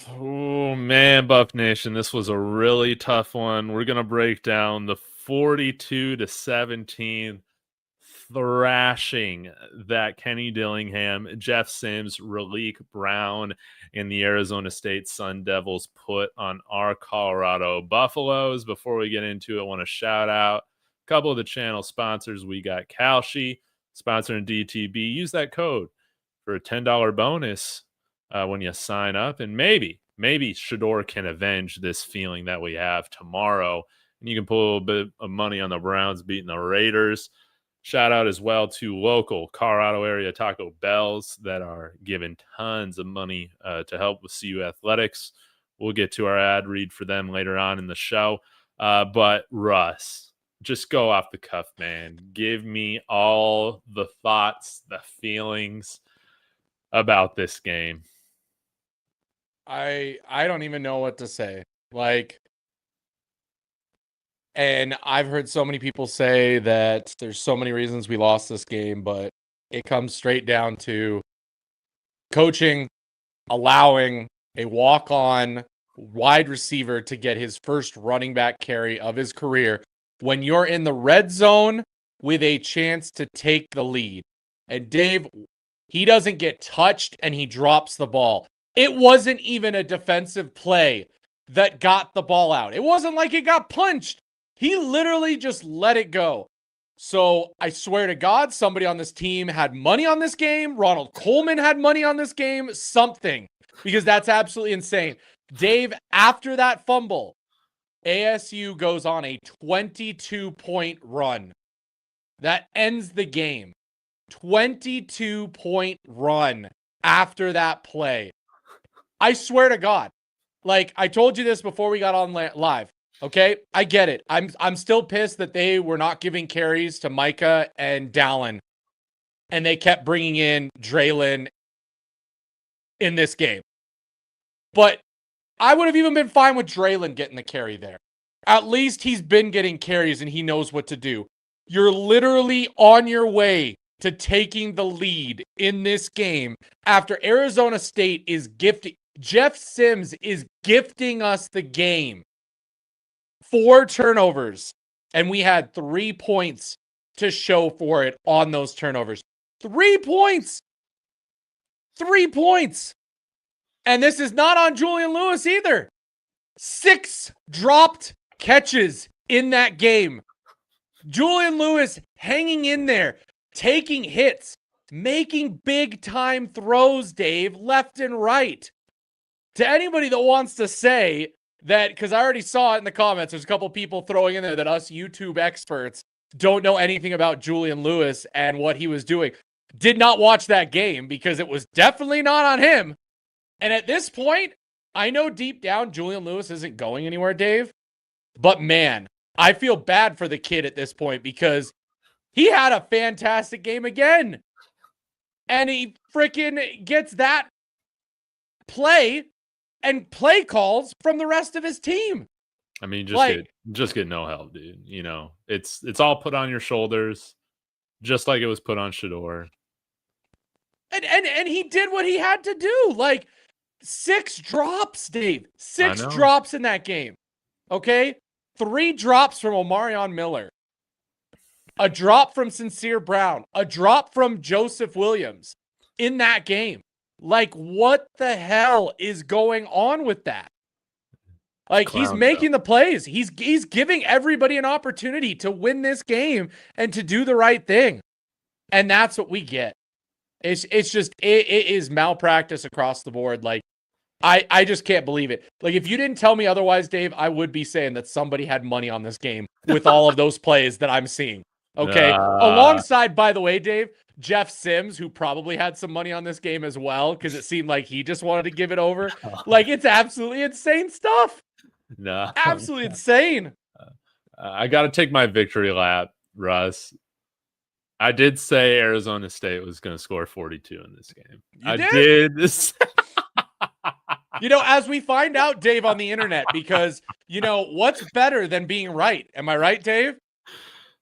Oh man, Buff Nation, this was a really tough one. We're gonna break down the 42-17 thrashing that Kenny Dillingham, Jeff Sims, Raleek Brown, and the Arizona State Sun Devils put on our Colorado Buffaloes. Before we get into it, I want to shout out a couple of the channel sponsors. We got Kalshi sponsoring DTB. Use that code for a $10 bonus when you sign up, and maybe Shador can avenge this feeling that we have tomorrow, and you can put a little bit of money on the Browns beating the Raiders. Shout out as well to local Colorado area Taco Bells that are giving tons of money to help with CU athletics. We'll get to our ad read for them later on in the show. But Russ, just go off the cuff, man. Give me all the thoughts, the feelings about this game. I don't even know what to say. And I've heard so many people say that there's so many reasons we lost this game, but it comes straight down to coaching, allowing a walk-on wide receiver to get his first running back carry of his career when you're in the red zone with a chance to take the lead. And Dave, he doesn't get touched and he drops the ball. It wasn't even a defensive play that got the ball out. It wasn't like it got punched. He literally just let it go. So I swear to God, somebody on this team had money on this game. Ronald Coleman had money on this game. Something. Because that's absolutely insane. Dave, after that fumble, ASU goes on a 22-point run. That ends the game. 22-point run after that play. I swear to God. I told you this before we got on live. Okay, I get it. I'm still pissed that they were not giving carries to Micah and Dallin, and they kept bringing in Draylon in this game. But I would have even been fine with Draylon getting the carry there. At least he's been getting carries and he knows what to do. You're literally on your way to taking the lead in this game after Arizona State is gifting. Jeff Sims is gifting us the game. 4 turnovers, and we had 3 points to show for it on those turnovers. 3 points! 3 points! And this is not on Julian Lewis either. 6 dropped catches in that game. Julian Lewis hanging in there, taking hits, making big-time throws, Dave, left and right. To anybody that wants to say that, because I already saw it in the comments, there's a couple people throwing in there that us YouTube experts don't know anything about Julian Lewis and what he was doing. Did not watch that game because it was definitely not on him. And at this point, I know deep down Julian Lewis isn't going anywhere, Dave. But man, I feel bad for the kid at this point because he had a fantastic game again. And he freaking gets that play and play calls from the rest of his team. I mean, just get no help, dude. You know, it's all put on your shoulders, just like it was put on Shador. And he did what he had to do. 6 drops, Dave. 6 drops in that game. Okay? 3 drops from Omarion Miller. A drop from Sincere Brown. A drop from Joseph Williams in that game. What the hell is going on with that? He's making the plays. He's giving everybody an opportunity to win this game and to do the right thing. And that's what we get. It's just, it is malpractice across the board. I just can't believe it. If you didn't tell me otherwise, Dave, I would be saying that somebody had money on this game with all of those plays that I'm seeing. Okay? Alongside, by the way, Dave, Jeff Sims, who probably had some money on this game as well, because it seemed like he just wanted to give it over. It's absolutely insane stuff. No. Absolutely insane. I got to take my victory lap, Russ. I did say Arizona State was going to score 42 in this game. I did. As we find out, Dave, on the internet, because, what's better than being right? Am I right, Dave?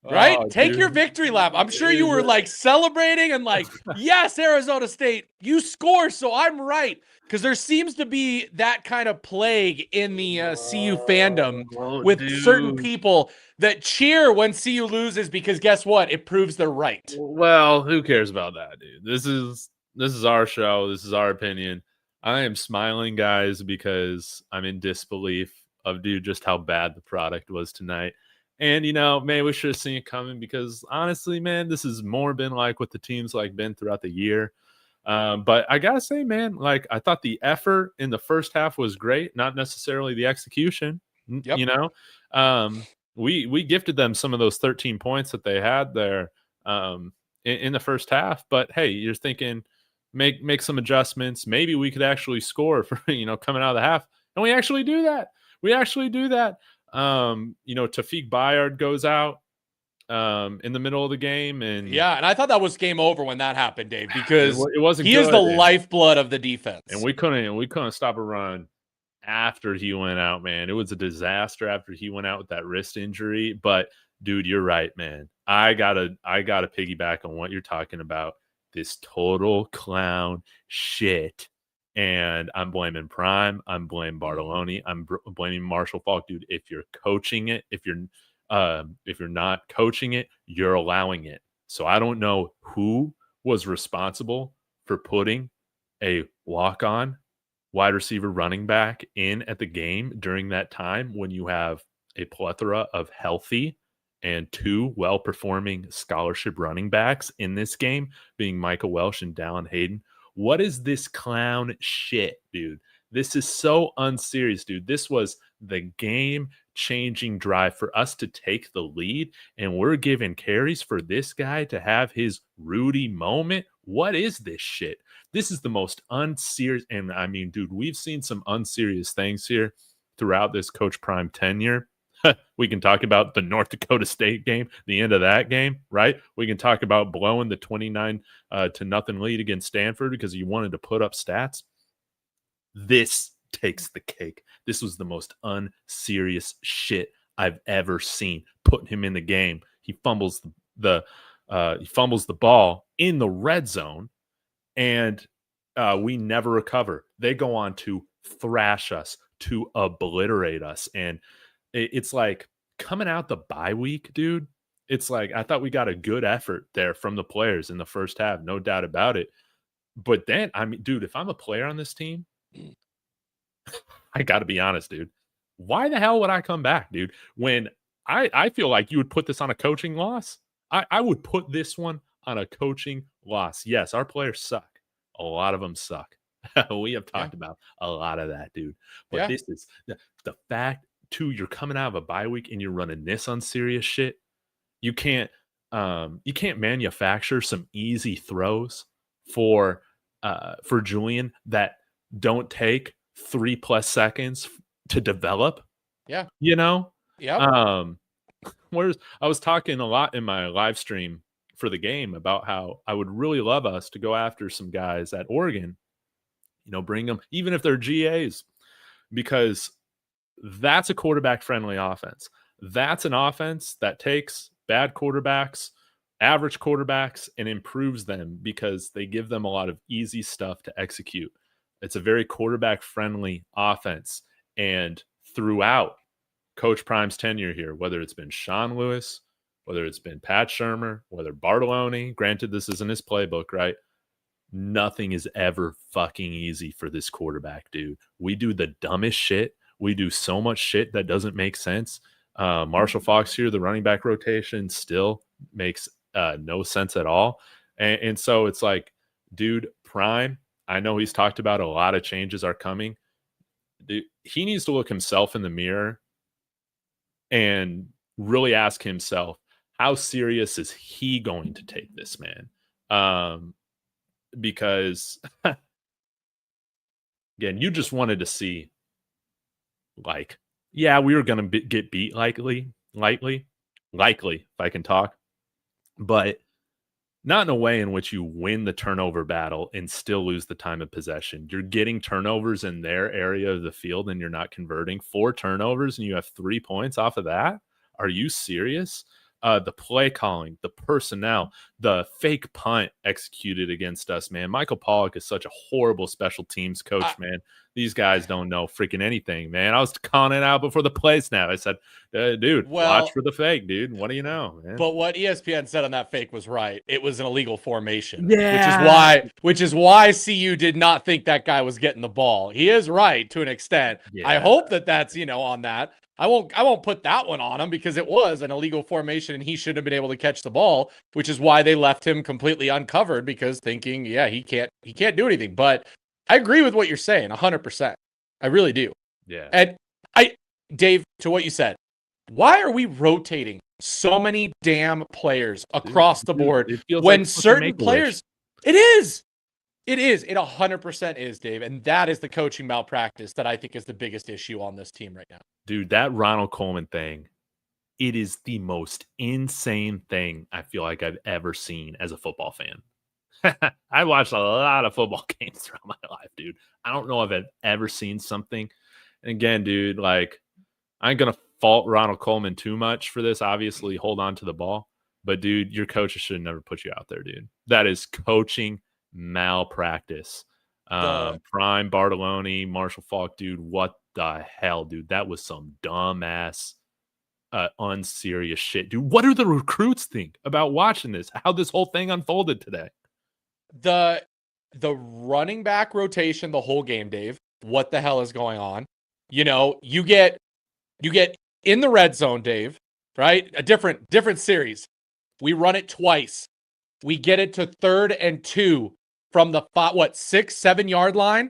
Right? Oh, Take your dude. victory lap. I'm sure you Is were it- like celebrating and like, yes, Arizona State, you score, so I'm right. Because there seems to be that kind of plague in the CU fandom Oh, with certain dude. people that cheer when CU loses because guess what? It proves they're right. Well, who cares about that, dude? This is our show. This is our opinion. I am smiling, guys, because I'm in disbelief of dude just how bad the product was tonight. And man, we should have seen it coming because honestly, man, this has more been like what the teams like been throughout the year. But I gotta say, man, like I thought the effort in the first half was great, not necessarily the execution. Yep. Um, we gifted them some of those 13 points that they had there in the first half. But hey, you're thinking make some adjustments. Maybe we could actually score for coming out of the half, and we actually do that. We actually do that. Tafik Bayard goes out in the middle of the game, and Yeah, and I thought that was game over when that happened, Dave, because it wasn't he good. is the lifeblood of the defense. And we couldn't stop a run after he went out, man. It was a disaster after he went out with that wrist injury. But dude, you're right, man. I gotta piggyback on what you're talking about. This total clown shit. And I'm blaming Prime. I'm blaming Bartoloni. I'm blaming Marshall Falk, dude. If you're coaching it, if you're not coaching it, you're allowing it. So I don't know who was responsible for putting a walk-on wide receiver running back in at the game during that time when you have a plethora of healthy and two well-performing scholarship running backs in this game, being Michael Welsh and Dallin Hayden. What is this clown shit, dude? This is so unserious, dude. This was the game-changing drive for us to take the lead, and we're giving carries for this guy to have his Rudy moment. What is this shit? This is the most unserious, and I mean, dude, we've seen some unserious things here throughout this Coach Prime tenure. We can talk about the North Dakota State game, the end of that game, right? We can talk about blowing the 29 to nothing lead against Stanford because you wanted to put up stats. This takes the cake. This was the most unserious shit I've ever seen. Putting him in the game, he fumbles the ball in the red zone, and we never recover. They go on to thrash us, to obliterate us, and it's like coming out the bye week, dude. It's like I thought we got a good effort there from the players in the first half, no doubt about it. But then, I mean, dude, if I'm a player on this team, I got to be honest, dude. Why the hell would I come back, dude? When I feel like you would put this on a coaching loss. I would put this one on a coaching loss. Yes, our players suck. A lot of them suck. We have talked about a lot of that, dude. But this is the fact, too, you're coming out of a bye week and you're running this unserious shit. You can't manufacture some easy throws for Julian that don't take 3+ seconds to develop. Yeah. I was talking a lot in my live stream for the game about how I would really love us to go after some guys at Oregon, bring them, even if they're GAs, because that's a quarterback friendly offense. That's an offense that takes bad quarterbacks, average quarterbacks, and improves them because they give them a lot of easy stuff to execute. It's a very quarterback friendly offense. And throughout Coach Prime's tenure here, whether it's been Sean Lewis, whether it's been Pat Shurmur, whether Bartoloni, granted this isn't his playbook, right? Nothing is ever fucking easy for this quarterback, dude. We do the dumbest shit. We do so much shit that doesn't make sense. Marshall Fox here, the running back rotation still makes no sense at all. And so it's like, dude, Prime, I know he's talked about a lot of changes are coming. Dude, he needs to look himself in the mirror and really ask himself, how serious is he going to take this, man? Because again, you just wanted to see, like, yeah, we were going to get beat likely, if I can talk, but not in a way in which you win the turnover battle and still lose the time of possession. You're getting turnovers in their area of the field and you're not converting. 4 turnovers and you have 3 points off of that. Are you serious? the play calling, the personnel, the fake punt executed against us, man. Michael Pollock is such a horrible special teams coach, man. These guys don't know freaking anything, man. I was calling it out before the play snap. I said, dude, watch for the fake, dude. What do you know, man? But what ESPN said on that fake was right. It was an illegal formation. Yeah. Which is why CU did not think that guy was getting the ball. He is right to an extent. Yeah. I hope that that's, on that. I won't put that one on him because it was an illegal formation and he should have been able to catch the ball, which is why they left him completely uncovered because thinking, yeah, he can't do anything. But I agree with what you're saying 100%. I really do. Yeah. And Dave, to what you said, why are we rotating so many damn players across the board when certain players, it is. It 100% is, Dave. And that is the coaching malpractice that I think is the biggest issue on this team right now. Dude, that Ronald Coleman thing, it is the most insane thing I feel like I've ever seen as a football fan. I watched a lot of football games throughout my life, dude. I don't know if I've ever seen something. And again, dude, like, I ain't going to fault Ronald Coleman too much for this. Obviously, hold on to the ball. But, dude, your coaches should never put you out there, dude. That is coaching malpractice. Prime, Bartolone, Marshall Faulk, dude, what the hell, dude? That was some dumbass, unserious shit, dude. What do the recruits think about watching this? How this whole thing unfolded today? The running back rotation the whole game, Dave. What the hell is going on? You get in the red zone, Dave, right? A different series. We run it twice. We get it to 3rd and 2 from the 6-7 yard line.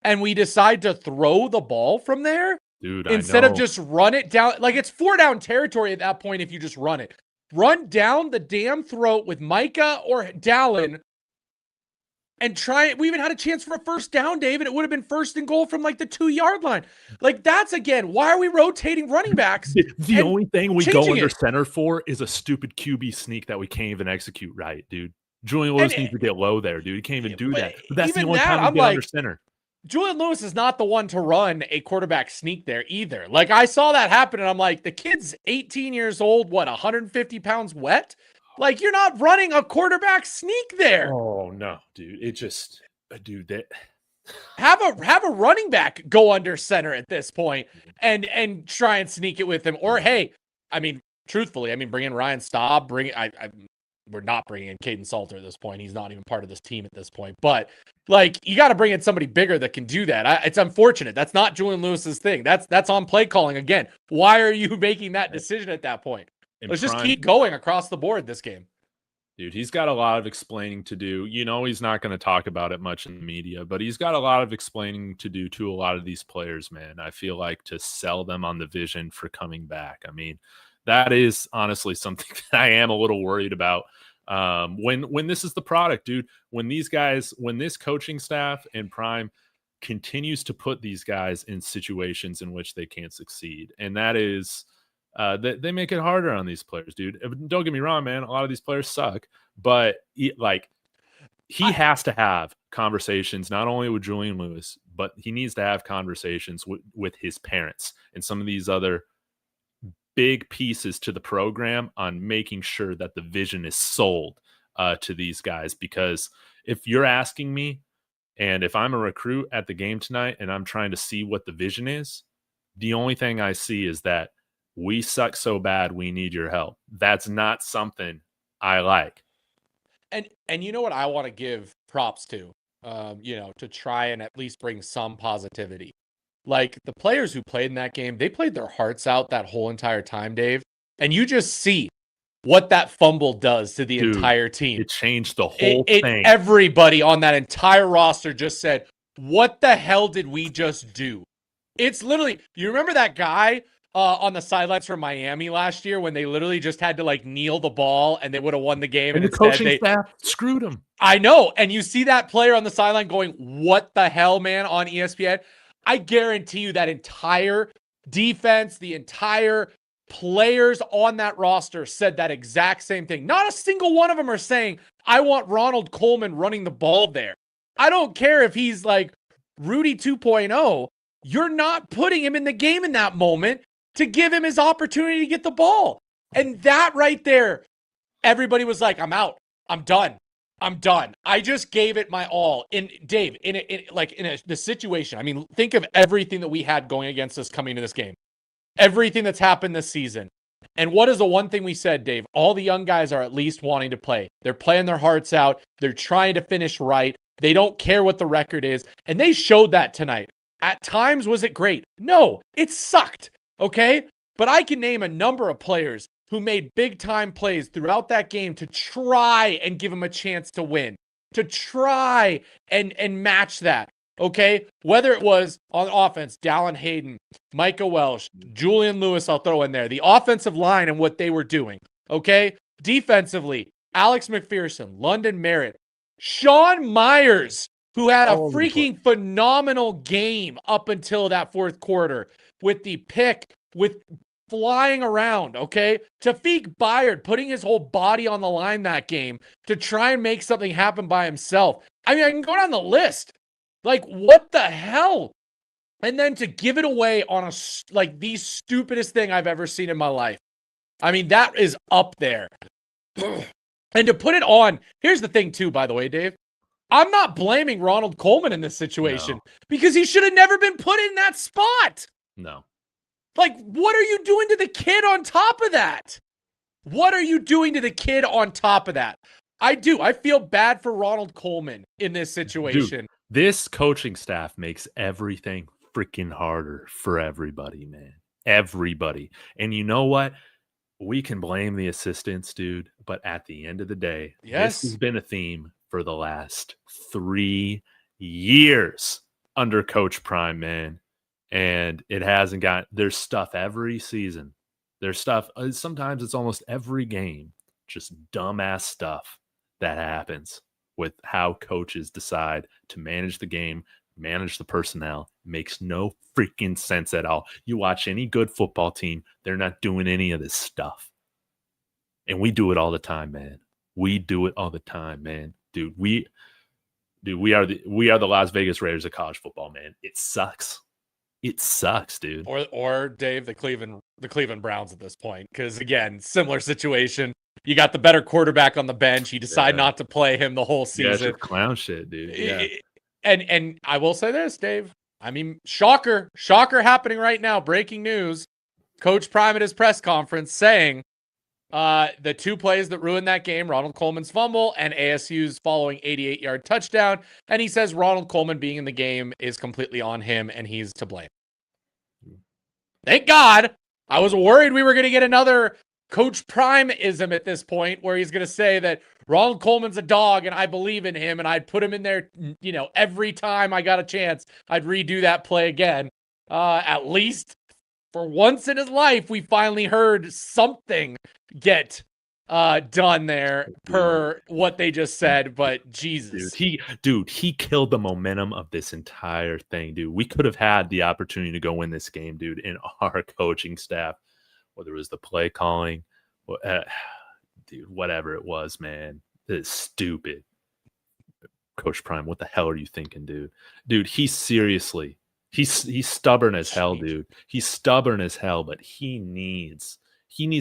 And we decide to throw the ball from there. Dude, instead of just run it down. Like, it's 4 down territory at that point if you just run it. Run down the damn throat with Micah or Dallin and try it. We even had a chance for a first down, Dave, and it would have been 1st and goal from like the 2 yard line. Like, that's again, why are we rotating running backs? The only thing we go under center for is a stupid QB sneak that we can't even execute right, dude. Julian Lewis needs to get low there, dude. He can't even do that. But that's the only time we get under center. Julian Lewis is not the one to run a quarterback sneak there either. Like, I saw that happen, and I'm like, the kid's 18 years old, 150 pounds wet? Like, you're not running a quarterback sneak there. Oh, no, dude. It just, dude, that... Have a running back go under center at this point and try and sneak it with him. Or, hey, I mean, truthfully, bring in Ryan Staub. We're not bringing in Caden Salter at this point. He's not even part of this team at this point. But, like, you got to bring in somebody bigger that can do that. It's unfortunate. That's not Julian Lewis's thing. That's on play calling again. Why are you making that decision at that point? Let's just keep going across the board this game. Dude, he's got a lot of explaining to do. He's not going to talk about it much in the media, but he's got a lot of explaining to do to a lot of these players, man. I feel like to sell them on the vision for coming back. That is honestly something that I am a little worried about. When this is the product, dude, when this coaching staff and Prime continues to put these guys in situations in which they can't succeed. And that is, they make it harder on these players, dude. Don't get me wrong, man. A lot of these players suck, but he has to have conversations, not only with Julian Lewis, but he needs to have conversations with his parents and some of these other big pieces to the program on making sure that the vision is sold to these guys. Because if you're asking me, and if I'm a recruit at the game tonight and I'm trying to see what the vision is, the only thing I see is that we suck so bad, we need your help. That's not something I like. And you know what I want to give props to, to try and at least bring some positivity. Like, the players who played in that game, they played their hearts out that whole entire time, Dave. And you just see what that fumble does to the entire team. It changed the whole thing. Everybody on that entire roster just said, what the hell did we just do? It's literally, you remember that guy on the sidelines from Miami last year when they literally just had to kneel the ball and they would have won the game. And the coaching staff screwed him. I know. And you see that player on the sideline going, what the hell, man, on ESPN? I guarantee you that entire defense, the entire players on that roster said that exact same thing. Not a single one of them are saying, I want Ronald Coleman running the ball there. I don't care if he's like Rudy 2.0. You're not putting him in the game in that moment to give him his opportunity to get the ball. And that right there, everybody was like, I'm out. I'm done. I'm done. I just gave it my all. In Dave, the situation. I mean, think of everything that we had going against us coming to this game. Everything that's happened this season. And what is the one thing we said, Dave? All the young guys are at least wanting to play. They're playing their hearts out. They're trying to finish right. They don't care what the record is. And they showed that tonight. At times, was it great? No, it sucked. Okay? But I can name a number of players who made big time plays throughout that game to try and give them a chance to win, to try and match that. Okay, whether it was on offense, Dallin Hayden, Micah Welsh, Julian Lewis, I'll throw in there, the offensive line and what they were doing. Okay, defensively, Alex McPherson, London Merritt, Sean Myers, who had a freaking phenomenal game up until that fourth quarter with the pick, with flying around, okay? Tafiq Bayard putting his whole body on the line that game to try and make something happen by himself. I mean, I can go down the list. Like, what the hell? And then to give it away on the stupidest thing I've ever seen in my life. I mean, that is up there. And to put it on, here's the thing too, by the way, Dave. I'm not blaming Ronald Coleman in this situation because he should have never been put in that spot. No. Like, what are you doing to the kid on top of that? What are you doing to the kid on top of that? I feel bad for Ronald Coleman in this situation. Dude, this coaching staff makes everything freaking harder for everybody, man. Everybody. And you know what? We can blame the assistants, dude. But at the end of the day, this has been a theme for the last 3 years under Coach Prime, man. And it hasn't got, there's stuff every season. There's stuff, sometimes it's almost every game, just dumbass stuff that happens with how coaches decide to manage the game, manage the personnel. Makes no freaking sense at all. You watch any good football team, they're not doing any of this stuff. And we do it all the time, man. We do it all the time, man. Dude, we are the Las Vegas Raiders of college football, man. It sucks. It sucks, dude. Or Dave, the Cleveland Browns at this point. Because again, similar situation. You got the better quarterback on the bench. You decide not to play him the whole season. Yeah, it's just clown shit, dude. Yeah. And I will say this, Dave. I mean, shocker happening right now. Breaking news. Coach Prime at his press conference saying the two plays that ruined that game, Ronald Coleman's fumble and ASU's following 88-yard touchdown. And he says Ronald Coleman being in the game is completely on him and he's to blame. Thank God. I was worried we were going to get another Coach Prime-ism at this point where he's going to say that Ronald Coleman's a dog and I believe in him and I'd put him in there, every time I got a chance, I'd redo that play again. At least for once in his life, we finally heard something get done there per what they just said, but Jesus. Dude, he killed the momentum of this entire thing, dude. We could have had the opportunity to go win this game, dude, in our coaching staff, whether it was the play calling, dude, whatever it was, man. It's stupid. Coach Prime, what the hell are you thinking, dude? Dude, he's stubborn as hell, dude. He's stubborn as hell, but he needs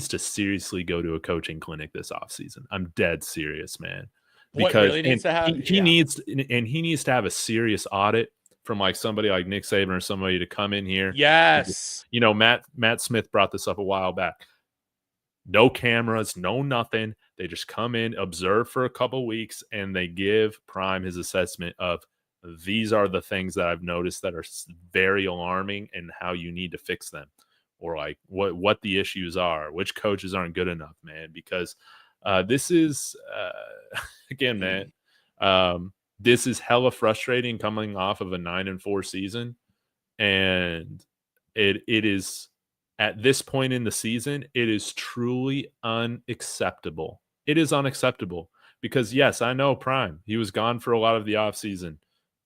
to seriously go to a coaching clinic this offseason. I'm dead serious, man. Because really needs to happen? He needs to have a serious audit from like somebody like Nick Saban or somebody to come in here. Yes. Matt Smith brought this up a while back. No cameras, no nothing. They just come in, observe for a couple weeks, and they give Prime his assessment of these are the things that I've noticed that are very alarming and how you need to fix them. Or like what the issues are, which coaches aren't good enough, man, because this is, again, man, this is hella frustrating coming off of a 9-4 season. And it is, at this point in the season, it is truly unacceptable. It is unacceptable because, yes, I know Prime. He was gone for a lot of the offseason.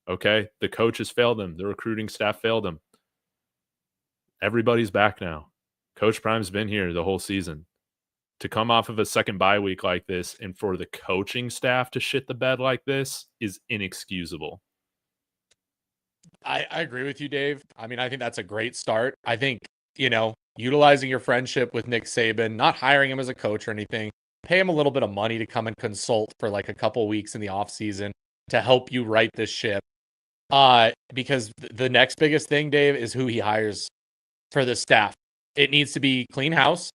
Okay, the coaches failed him. The recruiting staff failed him. Everybody's back now. Coach Prime's been here the whole season. To come off of a second bye week like this and for the coaching staff to shit the bed like this is inexcusable. I agree with you, Dave. I mean, I think that's a great start. I think, utilizing your friendship with Nick Saban, not hiring him as a coach or anything. Pay him a little bit of money to come and consult for like a couple weeks in the off season to help you right this ship. Because the next biggest thing, Dave, is who he hires for the staff. It needs to be clean house,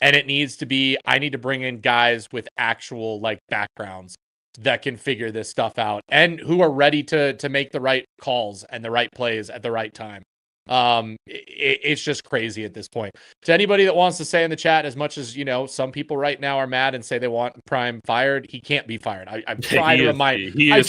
and it needs to be, I need to bring in guys with actual like backgrounds that can figure this stuff out and who are ready to make the right calls and the right plays at the right time. It's just crazy at this point. To anybody that wants to say in the chat, as much as, you know, some people right now are mad and say they want Prime fired, he can't be fired. I try to remind you. Yeah. I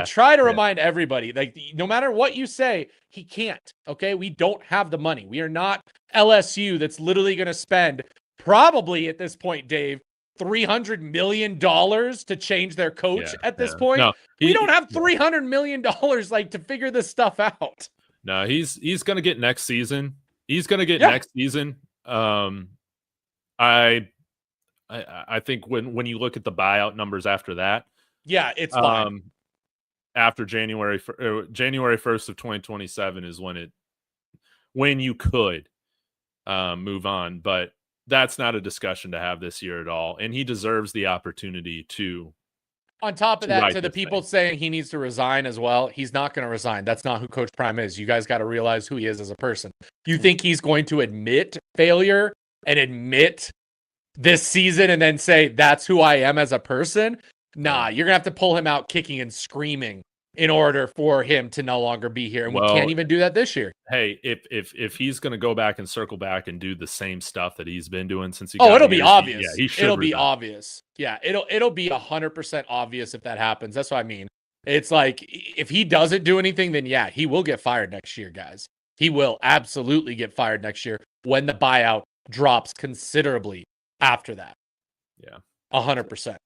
try to remind everybody, like, no matter what you say, he can't. Okay, we don't have the money. We are not LSU that's literally going to spend probably at this point, Dave, $300 million to change their coach at this point. No, we don't have $300 million like to figure this stuff out. No, he's going to get next season. He's going to get next season. I think when you look at the buyout numbers after that, it's fine. After January 1st of 2027 is when you could move on, but that's not a discussion to have this year at all. And he deserves the opportunity to. On top of that, to the people saying he needs to resign as well, he's not going to resign. That's not who Coach Prime is. You guys got to realize who he is as a person. You think he's going to admit failure and admit this season and then say, that's who I am as a person? Nah, you're going to have to pull him out kicking and screaming in order for him to no longer be here. And we can't even do that this year. Hey, if he's going to go back and circle back and do the same stuff that he's been doing since he it'll be obvious. He should it'll be obvious. Yeah, it'll be 100% obvious if that happens. That's what I mean. It's like, if he doesn't do anything, then he will get fired next year, guys. He will absolutely get fired next year when the buyout drops considerably after that. Yeah. 100%.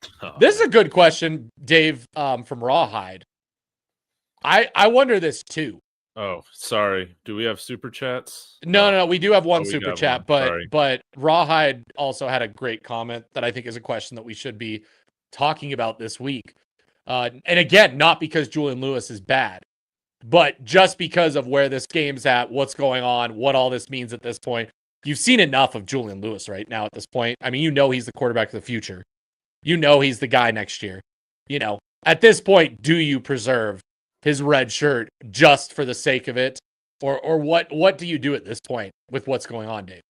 This is a good question, Dave, from Rawhide. I wonder this too. Oh, sorry. Do we have super chats? No. We do have one super chat, but Rawhide also had a great comment that I think is a question that we should be talking about this week. And again, not because Julian Lewis is bad, but just because of where this game's at, what's going on, what all this means at this point. You've seen enough of Julian Lewis right now at this point. I mean, you know he's the quarterback of the future. You know he's the guy next year. You know, at this point, do you preserve his red shirt just for the sake of it? Or what do you do at this point with what's going on, Dave?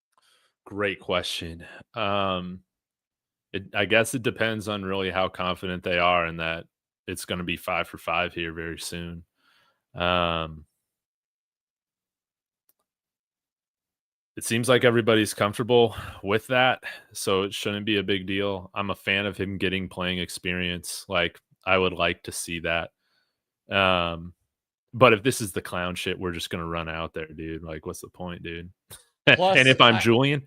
Great question. I guess it depends on really how confident they are and that it's going to be 5 for 5 here very soon. It seems like everybody's comfortable with that, so it shouldn't be a big deal. I'm a fan of him getting playing experience. Like, I would like to see that. But if this is the clown shit, we're just gonna run out there, dude. Like, what's the point, dude? Plus, and if I'm Julian,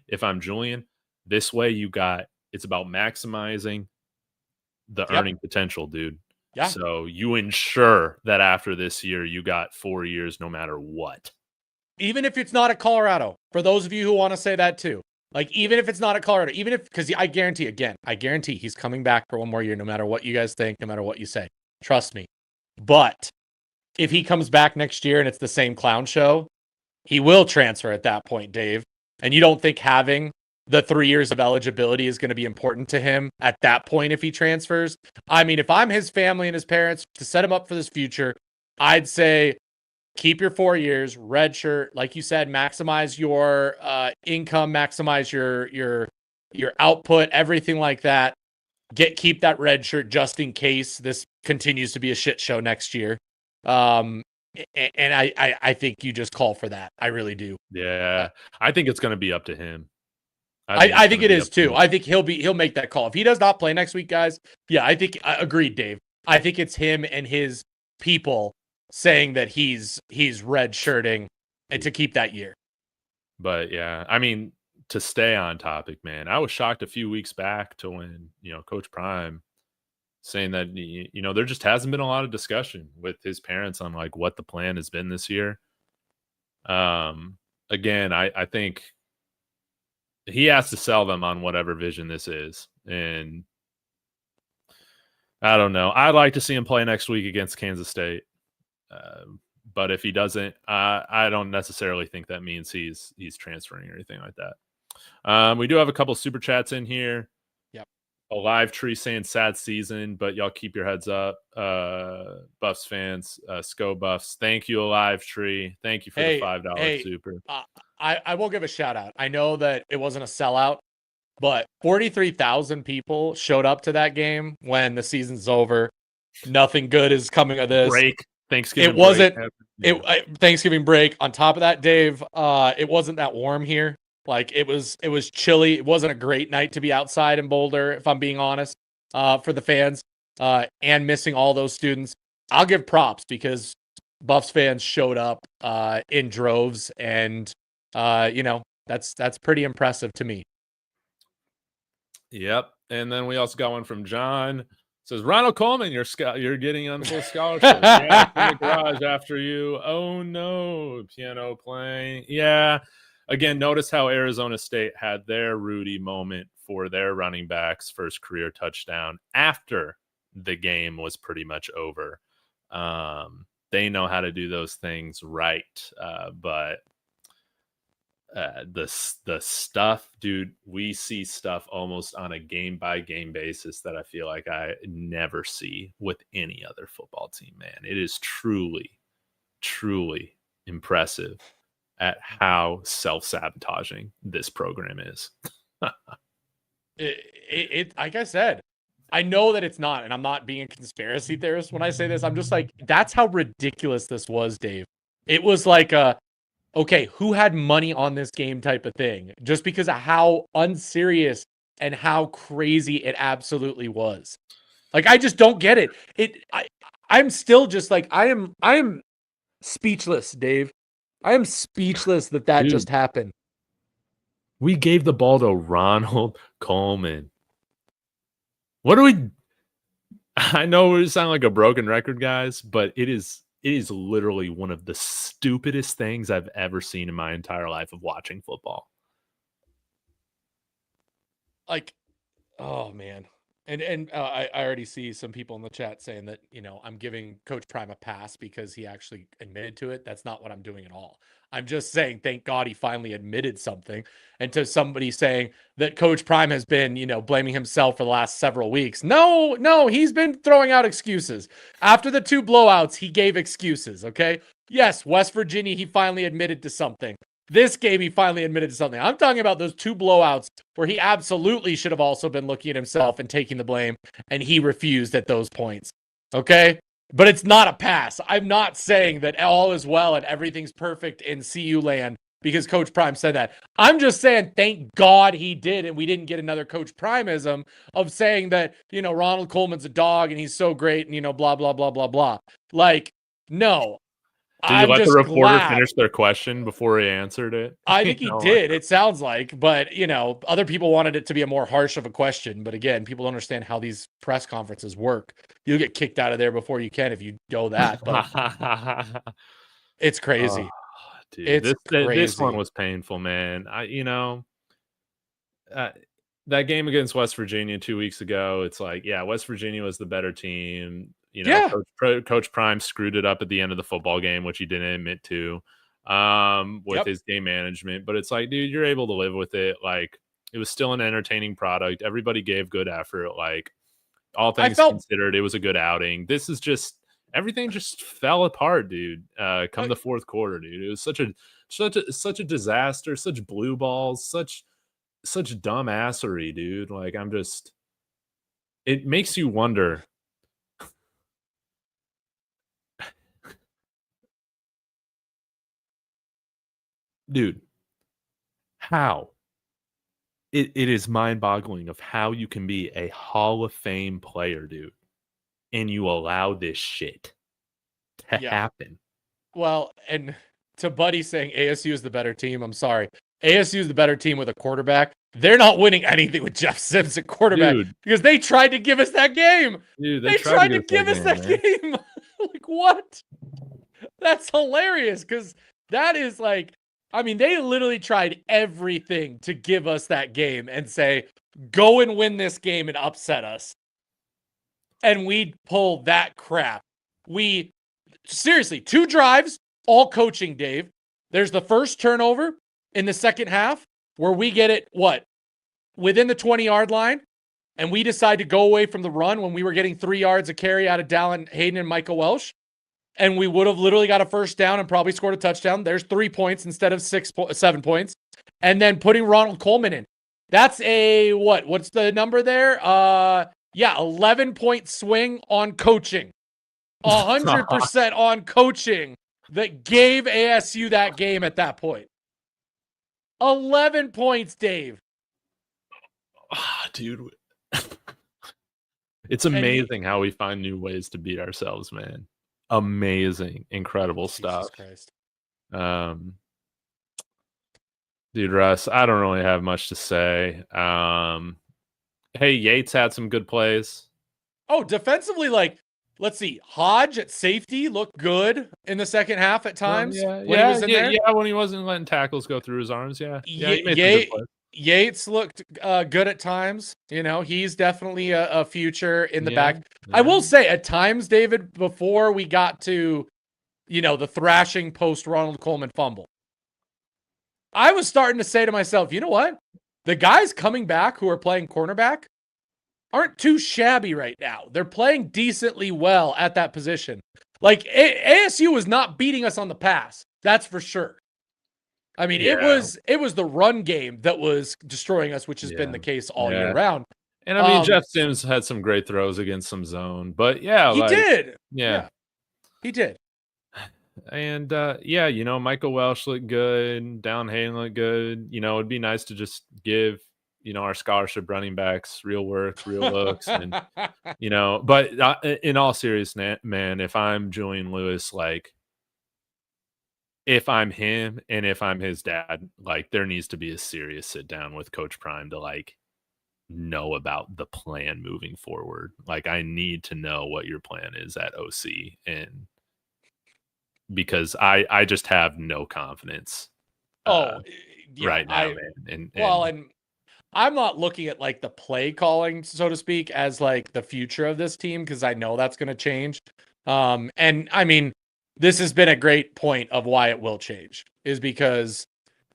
this way it's about maximizing the earning potential, dude. Yeah. So you ensure that after this year, you got 4 years, no matter what. Even if it's not at Colorado, for those of you who want to say that too. Like, even if it's not at Colorado, because I guarantee he's coming back for one more year, no matter what you guys think, no matter what you say. Trust me. But if he comes back next year and it's the same clown show, he will transfer at that point, Dave. And you don't think having the 3 years of eligibility is going to be important to him at that point if he transfers? I mean, if I'm his family and his parents to set him up for this future, I'd say keep your 4 years, red shirt, like you said, maximize your income, maximize your output, everything like that. Keep that red shirt just in case this continues to be a shit show next year. And I think you just call for that. I really do. Yeah, I think it's going to be up to him. I think it is too. I think he'll make that call if he does not play next week, guys. Yeah, I think agreed, Dave. I think it's him and his people saying that he's red shirting and to keep that year. But yeah, I mean, to stay on topic, man, I was shocked a few weeks back to when, Coach Prime saying that, there just hasn't been a lot of discussion with his parents on like what the plan has been this year. Again, I think he has to sell them on whatever vision this is. And I don't know. I'd like to see him play next week against Kansas State. But if he doesn't, I don't necessarily think that means he's transferring or anything like that. We do have a couple super chats in here. Yep. A live tree saying sad season, but y'all keep your heads up. Buffs fans, Sco Buffs. Thank you, a live tree. Thank you for the $5 super. I will give a shout out. I know that it wasn't a sellout, but 43,000 people showed up to that game when the season's over. Nothing good is coming of this. Break. Thanksgiving. It wasn't. Thanksgiving break. On top of that, Dave, it wasn't that warm here. Like it was chilly. It wasn't a great night to be outside in Boulder, if I'm being honest, for the fans, and missing all those students. I'll give props because Buffs fans showed up in droves, and that's pretty impressive to me. Yep. And then we also got one from John. It says Ronald Coleman, you're getting on full scholarship. Yeah, in the garage after you. Oh no, piano playing. Yeah. Again, notice how Arizona State had their Rudy moment for their running back's first career touchdown after the game was pretty much over. They know how to do those things right. But the stuff, dude, we see stuff almost on a game-by-game basis that I feel like I never see with any other football team, man. It is truly, truly impressive at how self-sabotaging this program is. It like I said, I know that it's not, and I'm not being a conspiracy theorist when I say this. I'm just like, that's how ridiculous this was, Dave. It was like okay, who had money on this game type of thing, just because of how unserious and how crazy it absolutely was. Like, I just don't get it. I'm still just like, I am speechless, Dave. I am speechless that Dude, just happened. We gave the ball to Ronald Coleman. What do we? I know we sound like a broken record, guys, but it is literally one of the stupidest things I've ever seen in my entire life of watching football. Like, oh man. And I already see some people in the chat saying that, I'm giving Coach Prime a pass because he actually admitted to it. That's not what I'm doing at all. I'm just saying, thank God he finally admitted something. And to somebody saying that Coach Prime has been, blaming himself for the last several weeks. No, he's been throwing out excuses. After the 2 blowouts, he gave excuses, okay? Yes, West Virginia, he finally admitted to something. This game, he finally admitted to something. I'm talking about those 2 blowouts where he absolutely should have also been looking at himself and taking the blame, and he refused at those points. Okay? But it's not a pass. I'm not saying that all is well and everything's perfect in CU land because Coach Prime said that. I'm just saying, thank God he did, and we didn't get another Coach Primeism of saying that, Ronald Coleman's a dog and he's so great and, blah, blah, blah, blah, blah. Like, no. Did you let the reporter finish their question before he answered it? I think he did. It sounds like, but other people wanted it to be a more harsh of a question. But again, people don't understand how these press conferences work. You'll get kicked out of there before you can if you know that. But it's crazy. Oh, dude, this one was painful, man. That game against West Virginia 2 weeks ago, it's like, yeah, West Virginia was the better team. Coach Prime screwed it up at the end of the football game, which he didn't admit to, with his game management. But it's like, dude, you're able to live with it. Like, it was still an entertaining product. Everybody gave good effort. Like, all things considered, it was a good outing. This is just everything just fell apart, dude. Come the fourth quarter, dude. It was such a disaster. Such blue balls. Such dumbassery, dude. Like, it makes you wonder. Dude, how? It is mind-boggling of how you can be a Hall of Fame player, dude, and you allow this shit to happen. Well, and to Buddy saying ASU is the better team, I'm sorry. ASU is the better team with a quarterback. They're not winning anything with Jeff Sims at quarterback, dude, because they tried to give us that game. Dude, they tried to give us that game. Like, what? That's hilarious, because that is like, I mean, they literally tried everything to give us that game and say, go and win this game and upset us. And we'd pull that crap. Seriously, 2 drives, all coaching, Dave. There's the first turnover in the second half where we get it, within the 20-yard line, and we decide to go away from the run when we were getting 3 yards of carry out of Dallin Hayden and Michael Welsh, and we would have literally got a first down and probably scored a touchdown. There's 3 points instead of 7 points. And then putting Ronald Coleman in. That's a, what's the number there? 11-point swing on coaching. 100% on coaching that gave ASU that game at that point. 11 points, Dave. Dude. It's amazing how we find new ways to beat ourselves, man. Amazing, incredible stuff. Christ. Dude, Russ, I don't really have much to say. Hey, Yates had some good plays. Oh, defensively, let's see. Hodge at safety looked good in the second half at times. When he wasn't letting tackles go through his arms. Yeah, he made some good plays. Yates looked good at times. He's definitely a future in the back. Yeah. I will say at times, David, before we got to, the thrashing post Ronald Coleman fumble, I was starting to say to myself, you know what? The guys coming back who are playing cornerback aren't too shabby right now. They're playing decently well at that position. ASU was not beating us on the pass. That's for sure. I mean, it was the run game that was destroying us, which has been the case all year round. And I mean, Jeff Sims had some great throws against some zone, but he did. Yeah, he did. And Michael Welsh looked good. Down Hayden looked good. It'd be nice to just give our scholarship running backs real work, real looks, and But in all seriousness, man, if I'm Julian Lewis, if I'm him and if I'm his dad, there needs to be a serious sit down with Coach Prime to know about the plan moving forward. I need to know what your plan is at OC, and because I just have no confidence. Right now, man. And I'm not looking at the play calling, so to speak, as the future of this team, because I know that's going to change. And I mean, this has been a great point of why it will change, is because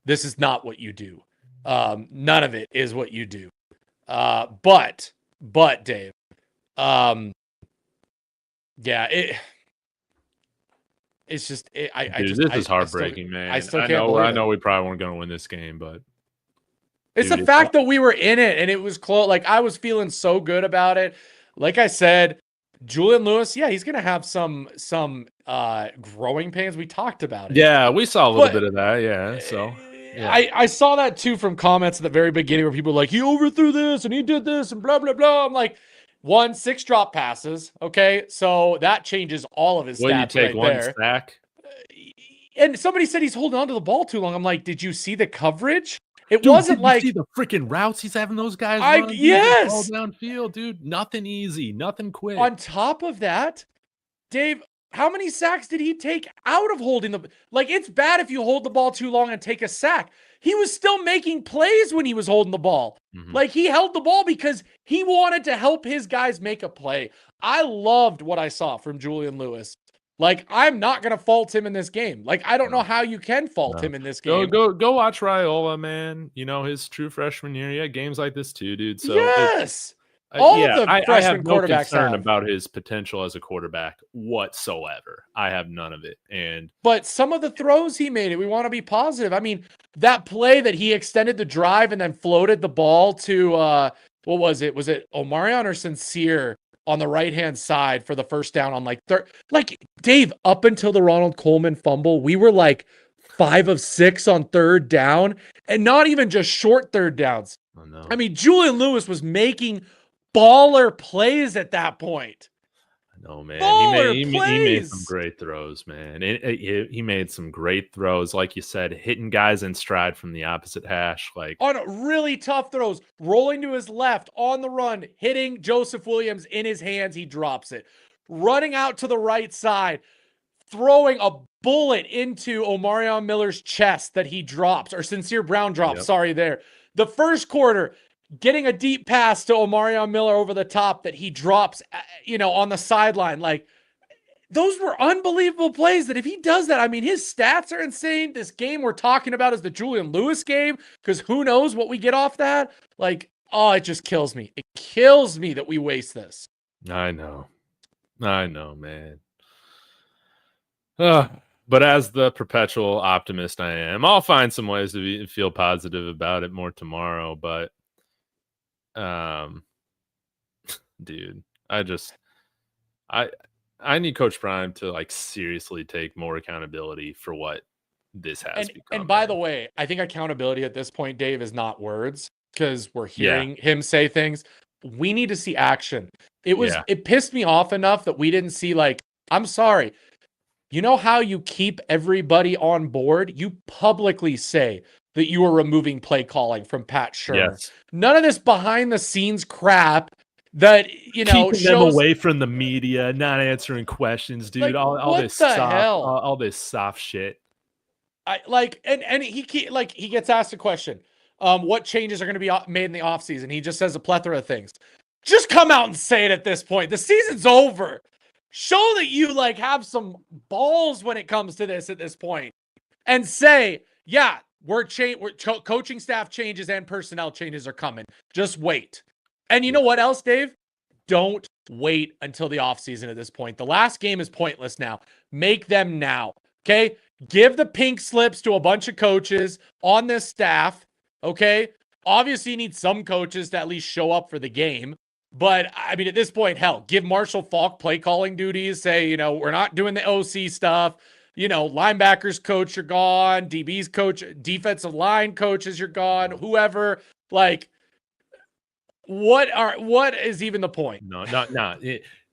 this is not what you do. None of it is what you do. But Dave, it's just, this is heartbreaking, man. I know we probably weren't going to win this game, but it's the fact that we were in it and it was close. I was feeling so good about it. Like I said, Julian Lewis, he's going to have some growing pains. We talked about it. Yeah, we saw a little bit of that. Yeah, so I saw that too from comments at the very beginning where people were like, he overthrew this and he did this and blah, blah, blah. I'm like, 6 drop passes. Okay, so that changes all of his stats. You take one sack? And somebody said he's holding on to the ball too long. I'm like, did you see the coverage? It wasn't you see the freaking routes he's having those guys run? Yes. All downfield, dude. Nothing easy, nothing quick. On top of that, Dave, how many sacks did he take out of holding the... it's bad if you hold the ball too long and take a sack. He was still making plays when he was holding the ball. Mm-hmm. He held the ball because he wanted to help his guys make a play. I loved what I saw from Julian Lewis. I'm not going to fault him in this game. I don't know how you can fault him in this game. Go watch Raiola, man. His true freshman year. Yeah, games like this too, dude. So yes. The freshman I have no quarterbacks concern about his potential as a quarterback whatsoever. I have none of it. But some of the throws he made, we want to be positive. I mean, that play that he extended the drive and then floated the ball to what was it? Was it Omarion or Sincere on the right-hand side for the first down on third? Dave, up until the Ronald Coleman fumble, we were 5 of 6 on third down, and not even just short third downs. Oh, no. I mean, Julian Lewis was making baller plays at that point. No, man. He made some great throws, man. He made some great throws, like you said, hitting guys in stride from the opposite hash. On really tough throws, rolling to his left on the run, hitting Joseph Williams in his hands, he drops it. Running out to the right side, throwing a bullet into Omarion Miller's chest that he drops, or Sincere Brown drops, there. The first quarter, getting a deep pass to Omarion Miller over the top that he drops, on the sideline. those were unbelievable plays that if he does that, I mean, his stats are insane. This game we're talking about is the Julian Lewis game, because who knows what we get off that? Like, oh, it just kills me. It kills me that we waste this. I know, man. But as the perpetual optimist I am, I'll find some ways to feel positive about it more tomorrow. But, dude, I need Coach Prime to like seriously take more accountability for what this has become. And by the way, I think accountability at this point, Dave, is not words, because we're hearing him say things. We need to see action. It pissed me off enough that we didn't see, like, I'm sorry. You know how you keep everybody on board? You publicly say that you are removing play calling from Pat Shermer. Yes. None of this behind the scenes crap that, you know, keeping them away from the media, not answering questions, dude. Like, all this soft shit. He gets asked a question. What changes are going to be made in the offseason? He just says a plethora of things. Just come out and say it at this point. The season's over. Show that you like have some balls when it comes to this at this point, and say, yeah, coaching staff changes and personnel changes are coming. Just wait. And you know what else, Dave? Don't wait until the offseason at this point. The last game is pointless now. Make them now. Okay? Give the pink slips to a bunch of coaches on this staff. Okay? Obviously, you need some coaches to at least show up for the game. But, I mean, at this point, hell, give Marshall Faulk play calling duties. Say, you know, we're not doing the OC stuff. You know, linebackers coach, you're gone. DBs coach, defensive line coaches, you're gone. Whoever, like, what is even the point? No.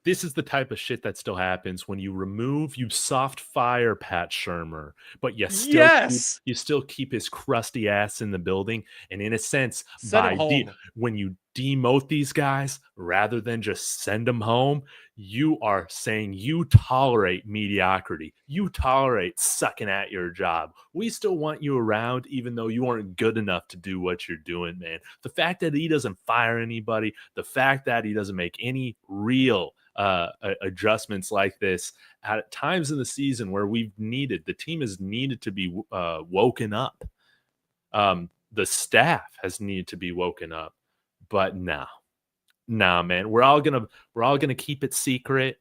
This is the type of shit that still happens when you soft fire Pat Shermer, but you still keep his crusty ass in the building. And in a sense, when you demote these guys rather than just send them home, you are saying you tolerate mediocrity. You tolerate sucking at your job. We still want you around, even though you aren't good enough to do what you're doing, man. The fact that he doesn't fire anybody, the fact that he doesn't make any real adjustments like this at times in the season where the team has needed to be woken up. The staff has needed to be woken up, but nah, man, we're all gonna keep it secret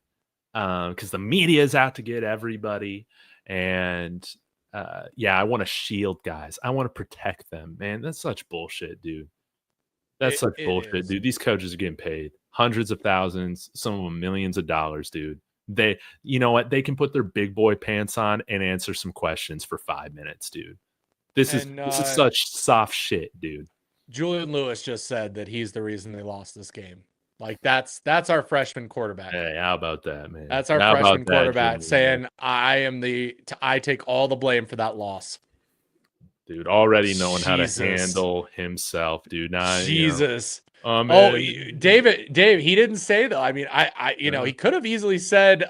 because the media is out to get everybody. And I want to shield guys. I want to protect them, man. That's such bullshit, dude. That's such bullshit, dude. These coaches are getting paid hundreds of thousands, some of them millions of dollars, dude. You know what? They can put their big boy pants on and answer some questions for 5 minutes, dude. This is such soft shit, dude. Julian Lewis just said that he's the reason they lost this game. Like, that's our freshman quarterback. Hey, how about that, man? That's our freshman quarterback saying, I take all the blame for that loss. Dude, already knowing how to handle himself, dude. Jesus. Dave, he didn't say though. I mean, he could have easily said,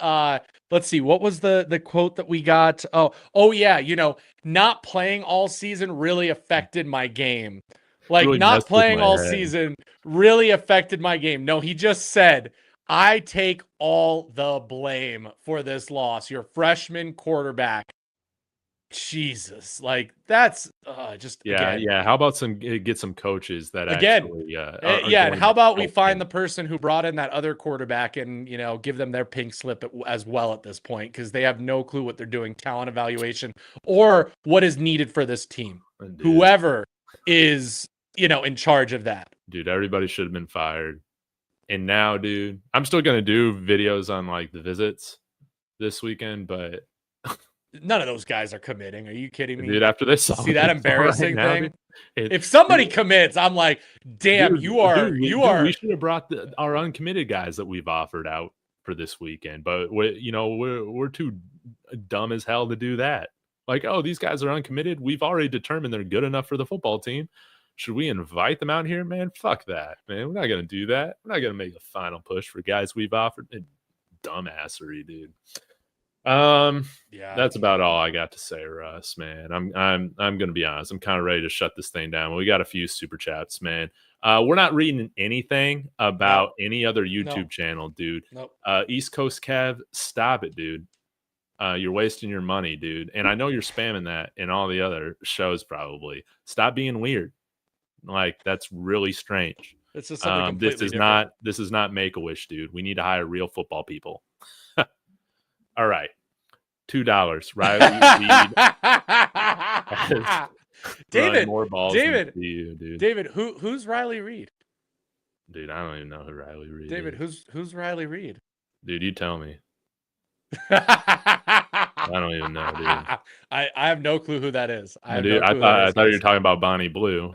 let's see, what was the quote that we got? Oh yeah, not playing all season really affected my game. Like, really not playing all season really affected my game. No, he just said, I take all the blame for this loss. Your freshman quarterback. Jesus, like, that's just How about get some coaches that actually and how about we find the person who brought in that other quarterback and give them their pink slip as well at this point, because they have no clue what they're doing, talent evaluation, or what is needed for this team. Dude, whoever is in charge of that, dude, everybody should have been fired. And now, dude, I'm still gonna do videos on like the visits this weekend, but none of those guys are committing. Are you kidding me? Dude, after this, see that embarrassing thing? If somebody commits, I'm like, damn, dude, we should have brought our uncommitted guys that we've offered out for this weekend, but we're too dumb as hell to do that. Like, oh, these guys are uncommitted. We've already determined they're good enough for the football team. Should we invite them out here, man? Fuck that, man. We're not gonna do that. We're not gonna make a final push for guys we've offered. Dumbassery, dude. That's about all I got to say, Russ, man. I'm gonna be honest. I'm kind of ready to shut this thing down. We got a few super chats, man. We're not reading anything about any other YouTube channel, dude. Nope. East Coast Kev, stop it, dude. You're wasting your money, dude. And I know you're spamming that in all the other shows probably. Stop being weird. Like, that's really strange. This is something completely different. This is not Make-A-Wish, dude. We need to hire real football people. All right. $2. Riley Reed. David, more balls David, you, dude. David, who's Riley Reed? Dude, I don't even know who Riley Reed David, is. who's Riley Reed? Dude, you tell me. I don't even know, dude. I have no clue who that is. I thought you were talking about Bonnie Blue.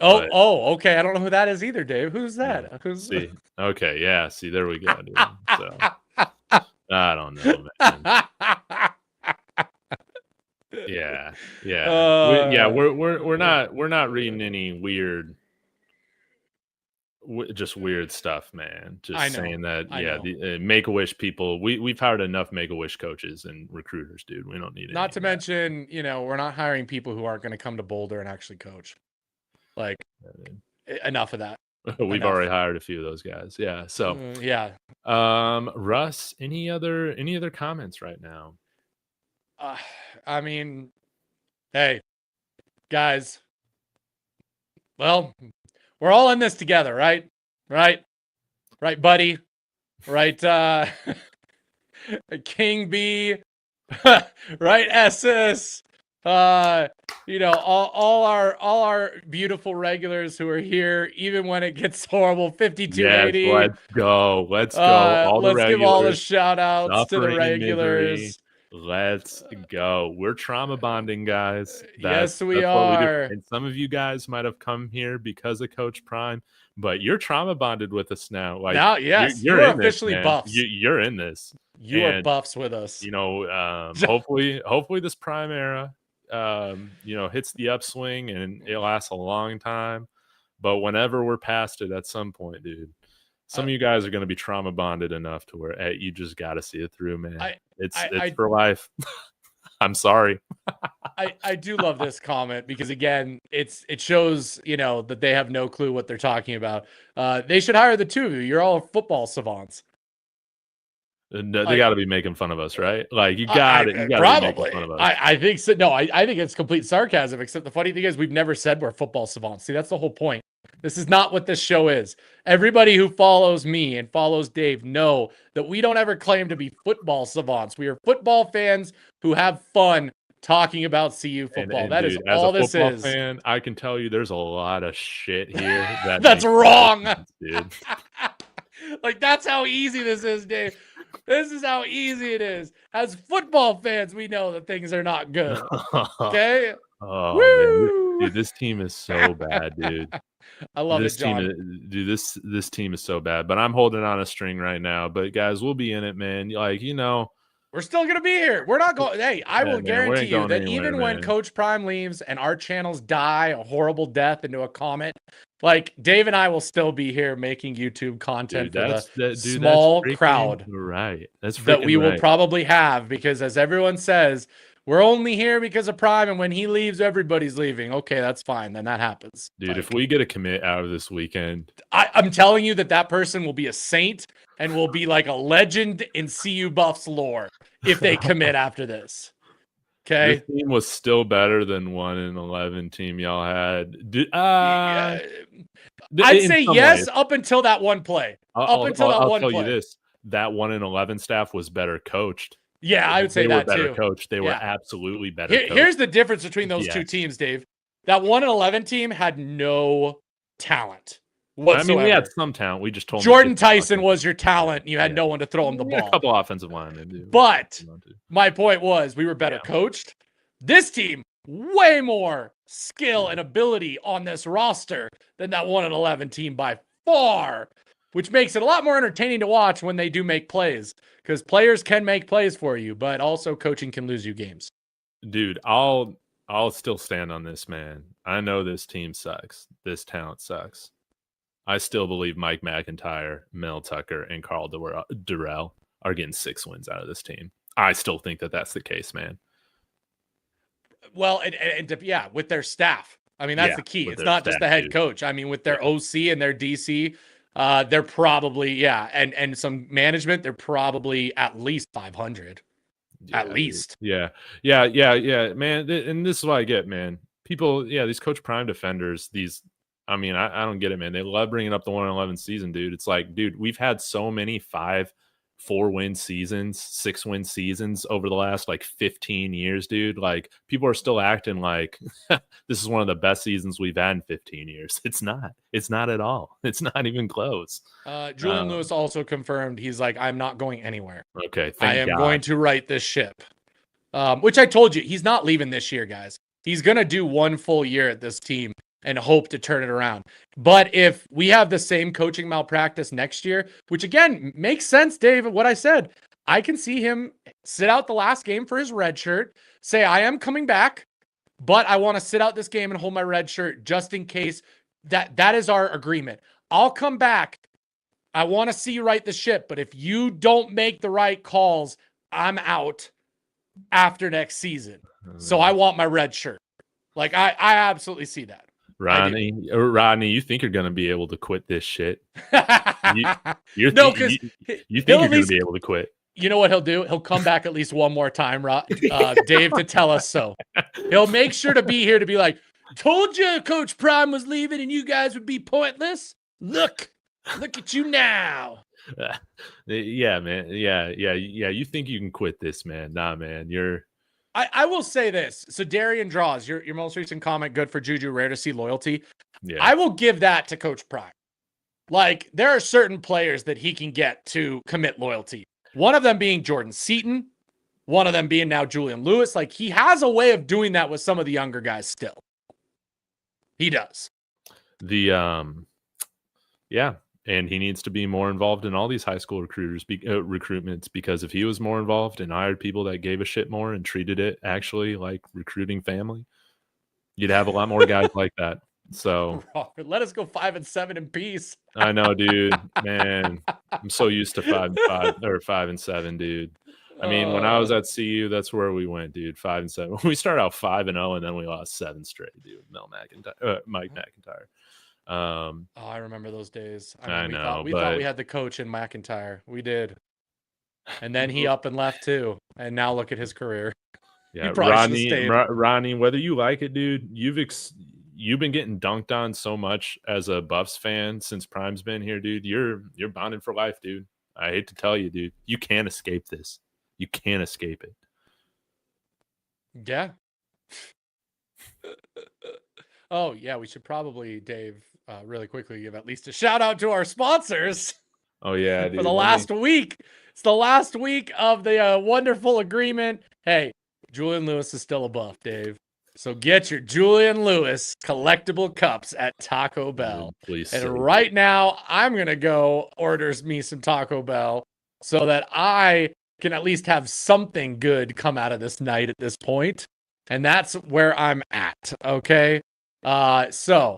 Okay. I don't know who that is either, Dave. Who's that? Yeah. Who's see? Okay, yeah. See, there we go, dude. So, I don't know, man. Yeah. We're not reading any weird, just weird stuff, man. Just saying that. The Make-A-Wish people. We've hired enough Make-A-Wish coaches and recruiters, dude. We don't need it. Not to mention, we're not hiring people who aren't going to come to Boulder and actually coach. Like, enough of that. We've already hired a few of those guys. Yeah. So yeah. Russ, any other comments right now? I mean, hey, guys. Well, we're all in this together, right? Right, buddy. Right, King B. Right, SS. All our beautiful regulars who are here, even when it gets horrible. 5280. Yes, let's go. All the regulars. Let's give all the shout outs to the regulars. Let's go. We're trauma bonding, guys. Yes, we are. And some of you guys might have come here because of Coach Prime, but you're trauma bonded with us now. Like, now, yes, you're officially buffs. You're in this. You are buffs with us. Hopefully this Prime era hits the upswing and it lasts a long time. But whenever we're past it at some point, dude, some of you guys are going to be trauma bonded enough to where you just got to see it through, man. It's for life. I'm sorry. I do love this comment because, again, it shows, that they have no clue what they're talking about. They should hire the two of you. You're all football savants. They got to be making fun of us, right? Like, you got it. Probably. Fun of us. I think so. No, I think it's complete sarcasm. Except the funny thing is, we've never said we're football savants. See, that's the whole point. This is not what this show is. Everybody who follows me and follows Dave know that we don't ever claim to be football savants. We are football fans who have fun talking about CU football. That is all this is. Fan, I can tell you there's a lot of shit here. That's wrong. Sense, dude. Like, that's how easy this is, Dave. This is how easy it is. As football fans, we know that things are not good. Okay? Oh, man. Dude, this team is so bad, dude. I love this team. This team is so bad. But I'm holding on a string right now. But, guys, we'll be in it, man. Like, we're still going to be here. We're not going. Hey, I will guarantee you that even when Coach Prime leaves and our channels die a horrible death into a comet, like, Dave and I will still be here making YouTube content for the small crowd. Right. That we will probably have, because, as everyone says, we're only here because of Prime, and when he leaves, everybody's leaving. Okay, that's fine. Then that happens. Dude, if we get a commit out of this weekend, I'm telling you that person will be a saint and will be like a legend in CU Buffs lore if they commit after this. Okay. This team was still better than 1-11 team y'all had. I'd say yes, up until that one play. I'll tell you this: that 1-11 staff was better coached. Yeah, I would say that too. They were better coached. They were absolutely better. Here's the difference between those two teams, Dave. That 1-11 team had no talent whatsoever. I mean, we had some talent. We just told Jordan Tyson was your talent, and you had no one to throw him the ball. A couple offensive linemen. But my point was, we were better coached. This team, way more skill and ability on this roster than that 1-11 team by far, which makes it a lot more entertaining to watch when they do make plays, because players can make plays for you, but also coaching can lose you games. Dude, I'll still stand on this, man. I know this team sucks. This talent sucks. I still believe Mike McIntyre, Mel Tucker, and Carl Durrell are getting 6 wins out of this team. I still think that that's the case, man. Well, and with their staff. I mean, that's the key. with It's their not just staff, the head dude. coach. I mean, with their OC and their DC, they're probably, and some management, they're probably at least 500. At least. Yeah, man. And this is what I get, man. People, these Coach Prime defenders, I mean, I don't get it, man. They love bringing up the 1-11 season, dude. It's like, dude, we've had so many 4-win seasons, 6-win seasons over the last like 15 years, dude. Like, people are still acting like this is one of the best seasons we've had in 15 years. It's not. It's not at all. It's not even close. Julian Lewis also confirmed, he's like, I'm not going anywhere. Okay, I am going to right this ship. Which I told you, he's not leaving this year, guys. He's going to do 1 full year at this team and hope to turn it around. But if we have the same coaching malpractice next year, which again makes sense, Dave, what I said, I can see him sit out the last game for his red shirt, say, I am coming back, but I want to sit out this game and hold my red shirt just in case. That is our agreement. I'll come back. I want to see you right the ship, but if you don't make the right calls, I'm out after next season. So I want my red shirt. Like, I absolutely see that. Rodney, you think you're going to be able to quit this shit? you think you're going to be able to quit? You know what he'll do? He'll come back at least one more time, Dave, to tell us so. He'll make sure to be here to be like, told you Coach Prime was leaving and you guys would be pointless. Look at you now. Yeah, man. Yeah. You think you can quit this, man? Nah, man. I will say this. So Darian Draws, your most recent comment, good for Juju, rare to see loyalty. Yeah. I will give that to Coach Prime. Like, there are certain players that he can get to commit loyalty. One of them being Jordan Seaton. One of them being now Julian Lewis. Like, he has a way of doing that with some of the younger guys still. He does. And he needs to be more involved in all these high school recruitments, because if he was more involved and hired people that gave a shit more and treated it actually like recruiting family, you'd have a lot more guys like that. So Robert, let us go 5-7 in peace. I know, dude, man. I'm so used to 5-5 or 5-7, dude. I mean, when I was at CU, that's where we went, dude. 5-7. We started out 5-0, and then we lost 7 straight, dude. Mike McIntyre. I remember those days. I know. We thought we had the coach in McIntyre. We did. And then he up and left too. And now look at his career. Yeah, Ronnie, whether you like it, dude, you've been getting dunked on so much as a Buffs fan since Prime's been here, dude. You're bonded for life, dude. I hate to tell you, dude. You can't escape this. You can't escape it. Yeah. Oh, yeah, we should probably, Dave, really quickly give at least a shout out to our sponsors. Oh, yeah, dude. For the last week. It's the last week of the wonderful agreement. Hey, Julian Lewis is still a Buff, Dave. So get your Julian Lewis collectible cups at Taco Bell. Please. And right now, I'm going to go order me some Taco Bell so that I can at least have something good come out of this night at this point. And that's where I'm at, okay? So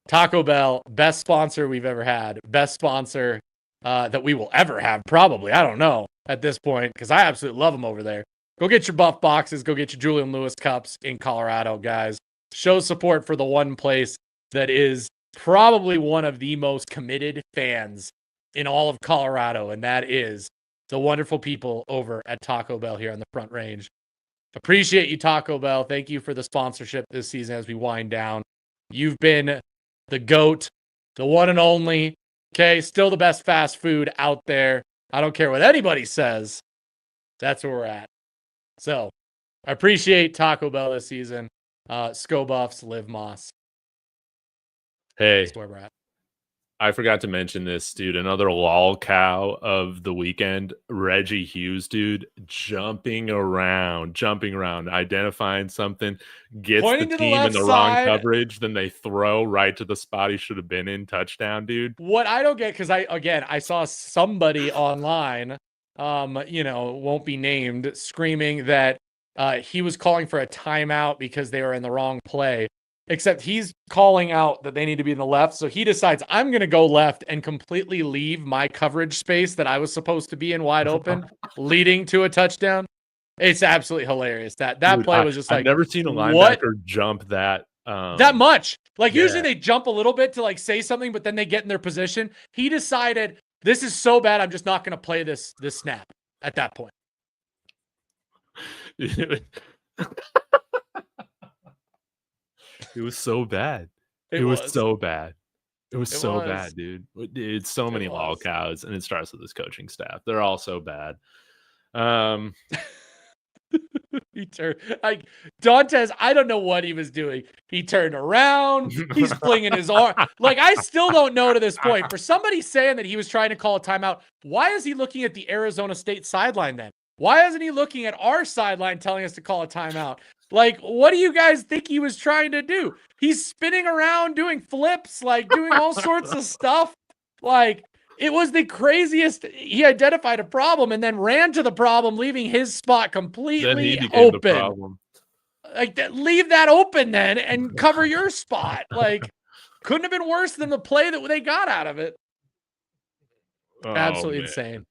Taco Bell, best sponsor we've ever had, best sponsor that we will ever have, probably. I don't know at this point, because I absolutely love them over there. Go get your Buff boxes. Go get your Julian Lewis cups in Colorado, guys. Show support for the one place that is probably one of the most committed fans in all of Colorado, and that is the wonderful people over at Taco Bell here on the Front Range. Appreciate you, Taco Bell. Thank you for the sponsorship this season as we wind down. You've been the GOAT, the one and only. Okay, still the best fast food out there. I don't care what anybody says. That's where we're at. So, I appreciate Taco Bell this season. Sco Buffs, Live Moss. Hey, that's where we're at. I forgot to mention this, dude. Another lol cow of the weekend, Reggie Hughes, dude, jumping around, identifying something, gets Pointing the team in the wrong coverage, then they throw right to the spot he should have been in, touchdown, dude. What I don't get, because I saw somebody online, won't be named, screaming that he was calling for a timeout because they were in the wrong play. Except he's calling out that they need to be in the left. So he decides, I'm going to go left and completely leave my coverage space that I was supposed to be in wide open, leading to a touchdown. It's absolutely hilarious. That play was just like, I've never seen a linebacker jump that That much. Like usually yeah. they jump a little bit to like say something, but then they get in their position. He decided this is so bad, I'm just not going to play this snap at that point. It was so bad. It It was was. so bad. It was It so was. bad, dude. It's so many lol cows, and it starts with this coaching staff. They're all so bad. He turned like Dantes. I don't know what he was doing. He turned around. He's flinging his arm. Like I still don't know to this point. For somebody saying that he was trying to call a timeout, why is he looking at the Arizona State sideline then? Why isn't he looking at our sideline telling us to call a timeout? Like, what do you guys think he was trying to do? He's spinning around, doing flips, like doing all sorts of stuff. Like, it was the craziest. He identified a problem and then ran to the problem, leaving his spot completely open. Like, leave that open then and cover your spot. Like, couldn't have been worse than the play that they got out of it. Absolutely insane.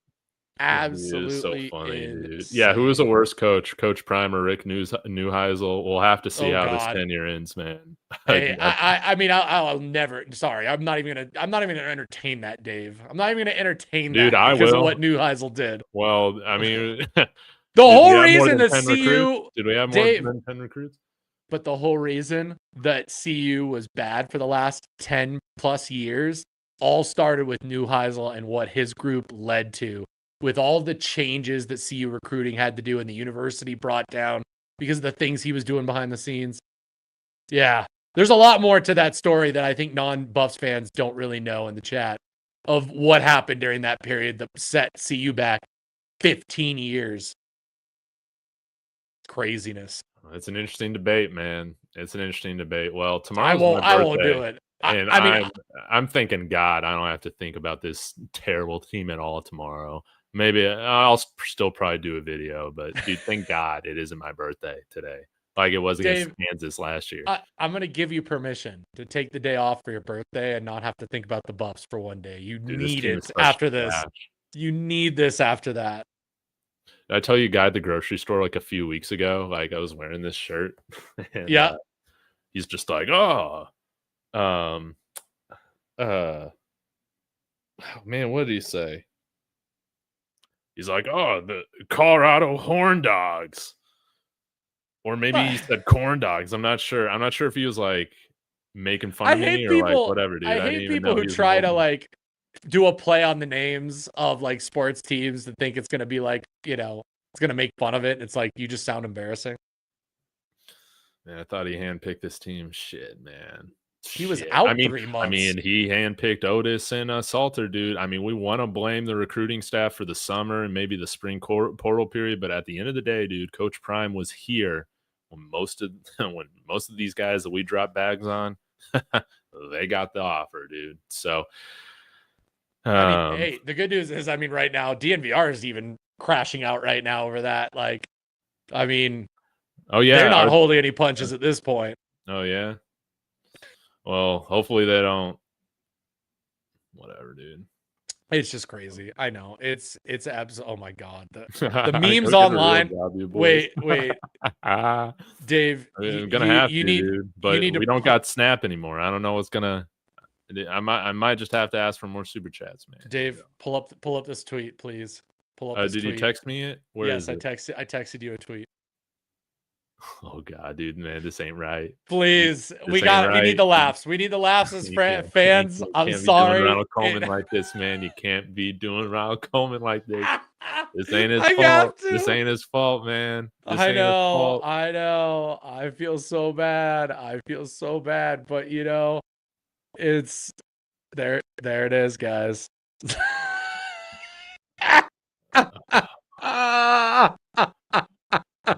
Absolutely so funny, dude. Yeah, who was the worst coach? Coach Prime or Rick Neuheisel? We'll have to see how this tenure ends, man. Hey, I mean, I'll never. Sorry, I'm not even gonna entertain that, Dave. I'm not even gonna entertain that because of what Neuheisel did. Well, I mean, the whole reason that CU did we have more than 10 recruits? But the whole reason that CU was bad for the last 10 plus years all started with Neuheisel and what his group led to. With all the changes that CU recruiting had to do and the university brought down because of the things he was doing behind the scenes. Yeah, there's a lot more to that story that I think non-Buffs fans don't really know in the chat of what happened during that period that set CU back 15 years. Craziness. It's an interesting debate, man. It's an interesting debate. Well, tomorrow's I won't do it. And I mean, I'm thinking, God, I don't have to think about this terrible team at all tomorrow. Maybe I'll still probably do a video, but dude, thank God it isn't my birthday today, like it was against Kansas last year. I'm going to give you permission to take the day off for your birthday and not have to think about the Buffs for one day. You need it after this. You need this after that. Did I tell you, a guy at the grocery store like a few weeks ago, like I was wearing this shirt. And, yeah. He's just like, oh, man, what did he say? He's like, oh, the Colorado Horn Dogs. Or maybe he said corn dogs. I'm not sure. I'm not sure if he was like making fun of me or like whatever, dude. I hate people who try to like do a play on the names of like sports teams that think it's going to be like, you know, it's going to make fun of it. It's like, you just sound embarrassing. Man, I thought he handpicked this team. Shit, man. He was out 3 months. I mean, he handpicked Otis and Salter, dude. I mean, we want to blame the recruiting staff for the summer and maybe the spring portal period, but at the end of the day, dude, Coach Prime was here when most of these guys that we drop bags on, they got the offer, dude. So, I mean, hey, the good news is, I mean, right now DNVR is even crashing out right now over that. Like, I mean, oh yeah, they're not holding any punches at this point. Oh yeah. Well, hopefully they don't. Whatever, dude. It's just crazy. I know. It's absolutely. Oh my god, the memes online. Wait, Dave. I'm gonna have to, dude. But we don't got Snap anymore. I don't know what's gonna. I might just have to ask for more super chats, man. Dave, pull up this tweet, please. Pull up. Did you text me it? Where is it? I texted you a tweet. Oh god, dude, man, this ain't right. Please, we need the laughs. We need the laughs as fans. I'm sorry. Ronald Coleman like this, man. You can't be doing Ronald Coleman like this. This ain't his fault. This ain't his fault, man. I know. I feel so bad. But you know, it's there. There it is, guys.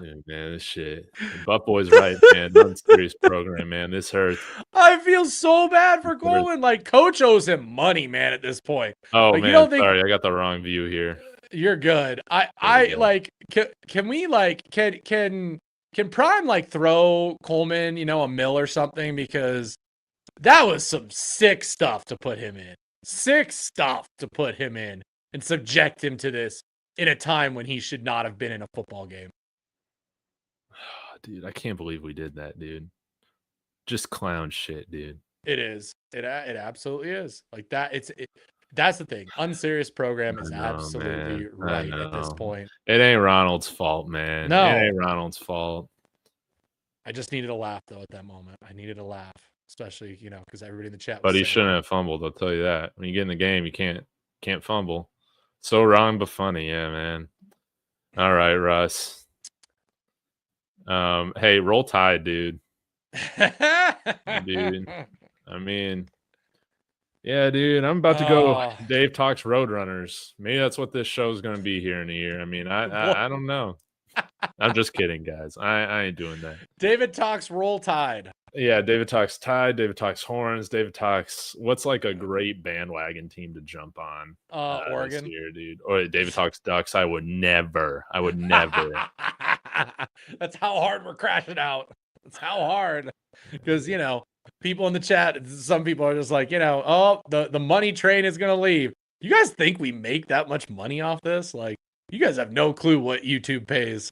Dude, man, this shit. Buff Boy's right, man. Non-serious program, man. This hurts. I feel so bad for Coleman. Like, Coach owes him money, man, at this point. Oh, like, man, sorry. I got the wrong view here. You're good. I like, can we, like, can Prime, like, throw Coleman, you know, a mill or something? Because that was some sick stuff to put him in. And subject him to this in a time when he should not have been in a football game. Dude, I can't believe we did that, dude. just clown shit, dude. It is. It absolutely is. Like that. That's the thing. Unserious program is absolutely Man. right at this point. It ain't Ronald's fault, man. No. It ain't Ronald's fault. I just needed a laugh though at that moment. I needed a laugh, especially because everybody in the chat was But he saying shouldn't have fumbled. I'll tell you that. When you get in the game, you can't fumble. So wrong but funny, yeah, man. All right, Russ. Hey, roll Tide, dude. Dude. I mean, yeah, dude. I'm about to go Dave Talks Roadrunners. Maybe that's what this show is going to be here in a year. I mean, I don't know. I'm just kidding, guys. I ain't doing that. David Talks Roll Tide. Yeah, David Talks Tide, David Talks Horns, David Talks what's like a great bandwagon team to jump on Oregon this year, dude. Or David Talks Ducks. I would never. That's how hard we're crashing out. That's how hard. Because people in the chat, some people are just like, oh, the money train is gonna leave. You guys think we make that much money off this? Like, you guys have no clue what YouTube pays.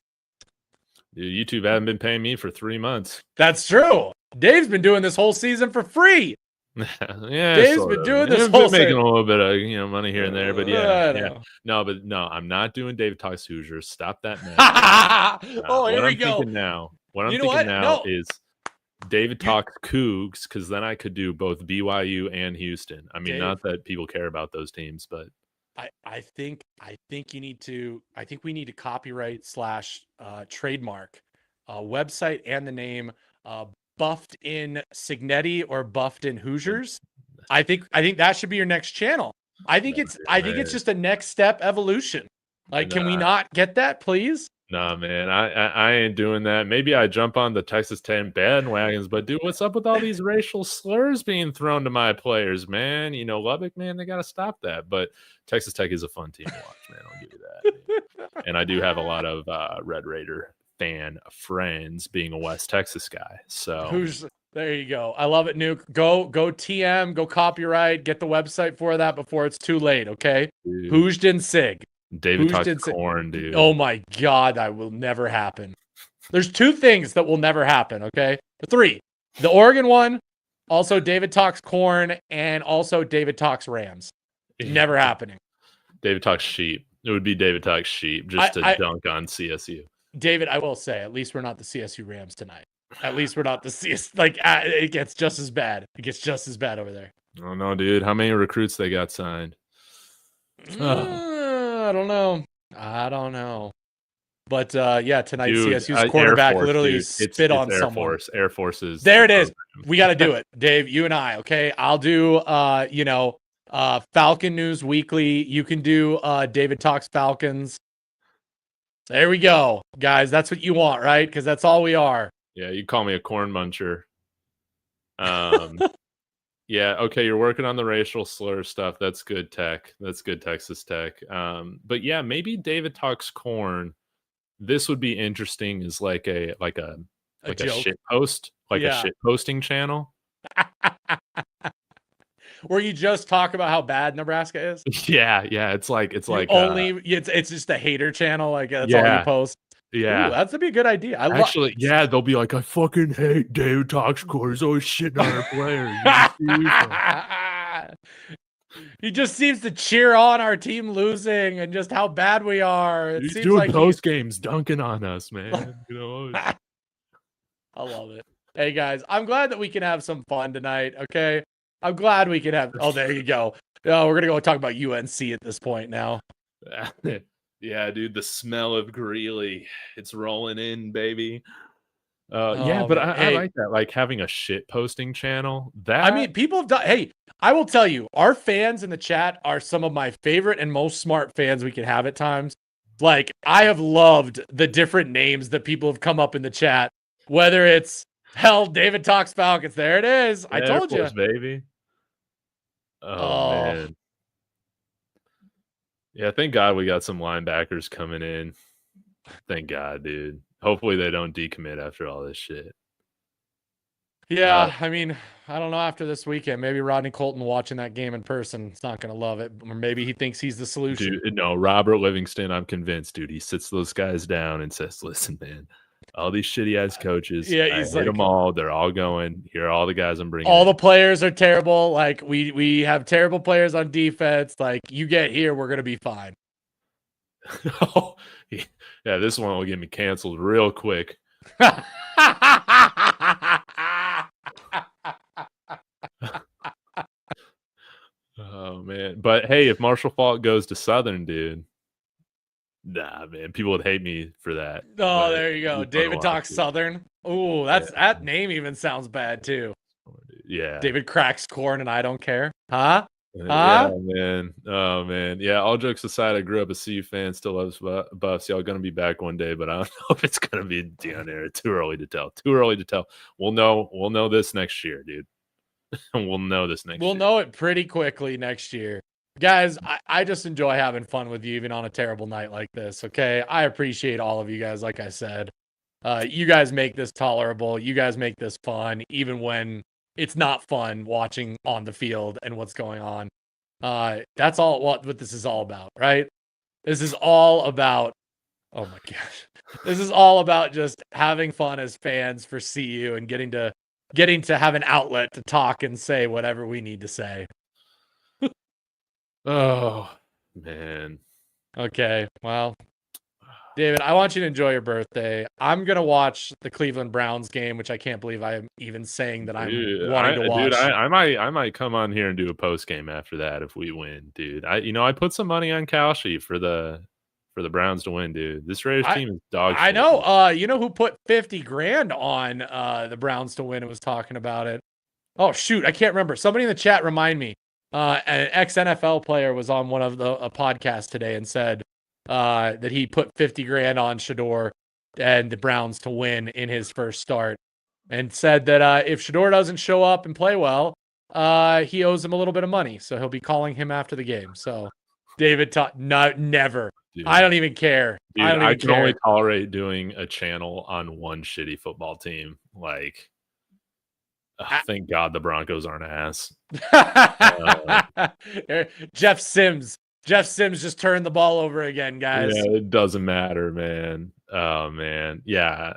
Dude, YouTube hasn't been paying me for 3 months. That's true. Dave's been doing this whole season for free. Yeah, Dave's been doing this whole season. Making a little bit of money here and there, but yeah. No, I'm not doing David Talks Hoosiers. Stop that now. Here we go. What I'm thinking now is David Talks Cougs, because then I could do both BYU and Houston. I mean, not that people care about those teams, but I think we need to copyright / trademark website and the name Buffed in Signetti or Buffed in Hoosiers. I think that should be your next channel. I think it's just a next step evolution. Like, can we not get that, please? Nah, man, I ain't doing that. Maybe I jump on the Texas Tech bandwagons, but dude, what's up with all these racial slurs being thrown to my players, man? Lubbock, man, they got to stop that. But Texas Tech is a fun team to watch, man. I'll give you that. And I do have a lot of Red Raider fan friends, being a West Texas guy. So there you go. I love it, Nuke. Go TM, go copyright, get the website for that before it's too late, okay? Hoosden Sig. David Talks Corn, dude. Oh my God, that will never happen. There's 2 things that will never happen, okay? 3. The Oregon one, also David Talks Corn, and also David Talks Rams. Never happening. David Talks Sheep. It would be David Talks Sheep just to dunk on CSU. David, I will say, at least we're not the CSU Rams tonight. At least we're not the CS. Like, it gets just as bad. It gets just as bad over there. Oh no, dude. How many recruits they got signed? I don't know. But yeah, tonight CSU's quarterback literally spit on someone. Air Forces. There it is. We got to do it, Dave. You and I. Okay, I'll do. Falcon News Weekly. You can do David Talks Falcons. There we go, guys. That's what you want, right? Because that's all we are. Yeah, you call me a corn muncher. Yeah, okay, you're working on the racial slur stuff. That's good tech. That's good Texas Tech. But yeah, maybe David Talks Corn. This would be interesting as like a shit post, a shit posting channel. Where you just talk about how bad Nebraska is. Yeah, it's like it's just a hater channel. Like that's all you post. Yeah, ooh, that'd be a good idea. They'll be like, I fucking hate David Talks Corn. He's always shitting on our players. He just seems to cheer on our team losing and just how bad we are. He's doing like post games dunking on us, man. I love it. Hey guys, I'm glad that we can have some fun tonight. Okay, I'm glad we can have. Oh, there you go. Oh, we're gonna go talk about UNC at this point now. Yeah, dude, the smell of Greeley, it's rolling in, baby. I like that, like having a shit posting channel. People have done. Hey, I will tell you, our fans in the chat are some of my favorite and most smart fans we can have at times. Like, I have loved the different names that people have come up in the chat, whether it's David Talks Falcons. There it is. I told you, baby. Oh man. Yeah, thank God we got some linebackers coming in. Thank God, dude. Hopefully they don't decommit after all this shit. Yeah, I mean, I don't know after this weekend. Maybe Rodney Colton watching that game in person is not going to love it. Or maybe he thinks he's the solution. Dude, no, Robert Livingston, I'm convinced, dude. He sits those guys down and says, listen, man, All these shitty ass coaches. Yeah, I he's hit like, them all. They're all going. Here are all the guys I'm bringing. all in. the players are terrible. Like we have terrible players on defense. Like you get here, we're gonna be fine. Oh, yeah, this one will get me canceled real quick. Oh man, but hey, if Marshall Faulk goes to Southern, dude, nah, man, people would hate me for that. Oh, but there you go. it'd be fun to David watch, talks dude. Southern. Ooh, that name even sounds bad too. Yeah, David cracks corn and I don't care. Huh? yeah, man. Oh man, yeah. All jokes aside, I grew up a CU fan. Still loves Buffs. Y'all gonna be back one day, but I don't know if it's gonna be down there. Too early to tell. Too early to tell. We'll know. We'll know this next year, dude. We'll know this next year. We'll know it pretty quickly next year. Guys, I just enjoy having fun with you, even on a terrible night like this. Okay. I appreciate all of you guys. Like I said, you guys make this tolerable. You guys make this fun, even when it's not fun watching on the field and what's going on. That's all what this is all about, right? This is all about, oh my gosh. This is all about just having fun as fans for CU and getting to have an outlet to talk and say whatever we need to say. Oh man. Okay, well, David, I want you to enjoy your birthday. I'm gonna watch the Cleveland Browns game, which I can't believe I am even saying that I'm wanting to watch. Dude, I might come on here and do a post game after that if we win, dude. I put some money on Kalshi for the Browns to win, dude. This Raiders team is dog shit. I know. You know who put 50 grand on the Browns to win and was talking about it? Oh shoot, I can't remember. Somebody in the chat remind me. An ex-NFL player was on one of a podcast today and said that he put 50 grand on Shador and the Browns to win in his first start, and said that if Shador doesn't show up and play well, he owes him a little bit of money, so he'll be calling him after the game. So David, no, never. Dude, I don't even care. Dude, I can only tolerate doing a channel on one shitty football team. Like, thank God the Broncos aren't ass. Jeff Sims just turned the ball over again, guys. Yeah, it doesn't matter, man. Oh man, yeah,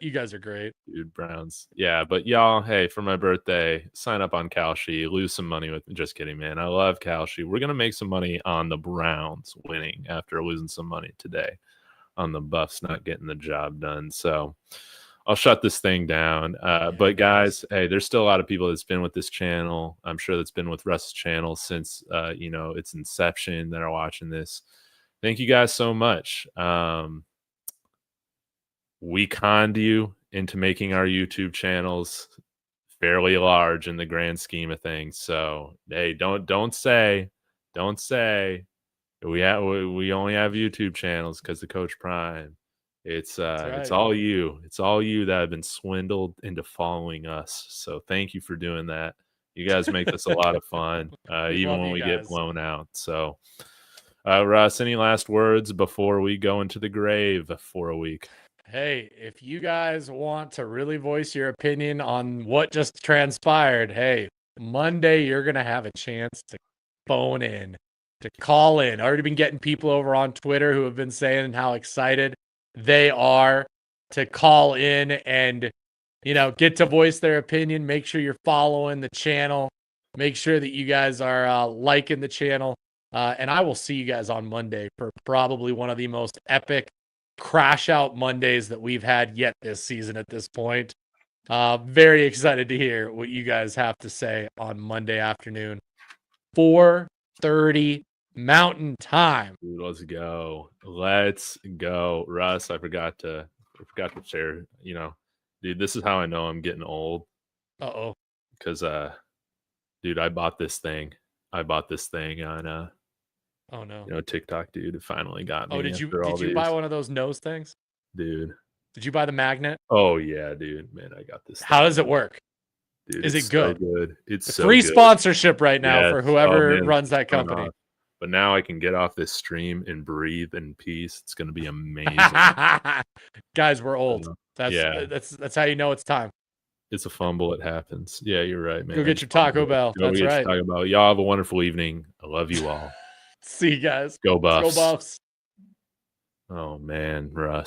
you guys are great, dude. Browns, yeah, but y'all, hey, for my birthday, sign up on Kalshi, lose some money with me. Just kidding, man. I love Kalshi. We're gonna make some money on the Browns winning after losing some money today on the Buffs not getting the job done. So I'll shut this thing down. But guys, hey, there's still a lot of people that's been with this channel. I'm sure that's been with Russ's channel since its inception that are watching this. Thank you guys so much. We conned you into making our YouTube channels fairly large in the grand scheme of things. So hey, don't say we only have YouTube channels because of Coach Prime. It's right. It's all you that have been swindled into following us. So thank you for doing that. You guys make this a lot of fun, even when we get blown out. So Russ, any last words before we go into the grave for a week? Hey, if you guys want to really voice your opinion on what just transpired, hey, Monday you're gonna have a chance to phone in, to call in. Already been getting people over on Twitter who have been saying how excited they are to call in and get to voice their opinion. Make sure you're following the channel. Make sure that you guys are liking the channel. And I will see you guys on Monday for probably one of the most epic crash out Mondays that we've had yet this season at this point. Very excited to hear what you guys have to say on Monday afternoon, 4:30 Mountain Time. Dude, let's go. Russ, I forgot to share, dude, this is how I know I'm getting old. Because dude, I bought this thing on oh no, TikTok, dude. It finally got me. Oh, did you buy one of those nose things? Dude. Did you buy the magnet? Oh yeah, dude. Man, I got this. How does it work? Dude, is it good? So good. It's free sponsorship right now for whoever runs that company. But now I can get off this stream and breathe in peace. It's going to be amazing. Guys, we're old. That's how you know it's time. It's a fumble. It happens. Yeah, you're right, man. Go get your Taco Bell. That's right. Taco Bell. Y'all have a wonderful evening. I love you all. See you guys. Go Buffs. Go Buffs. Oh man, Russ.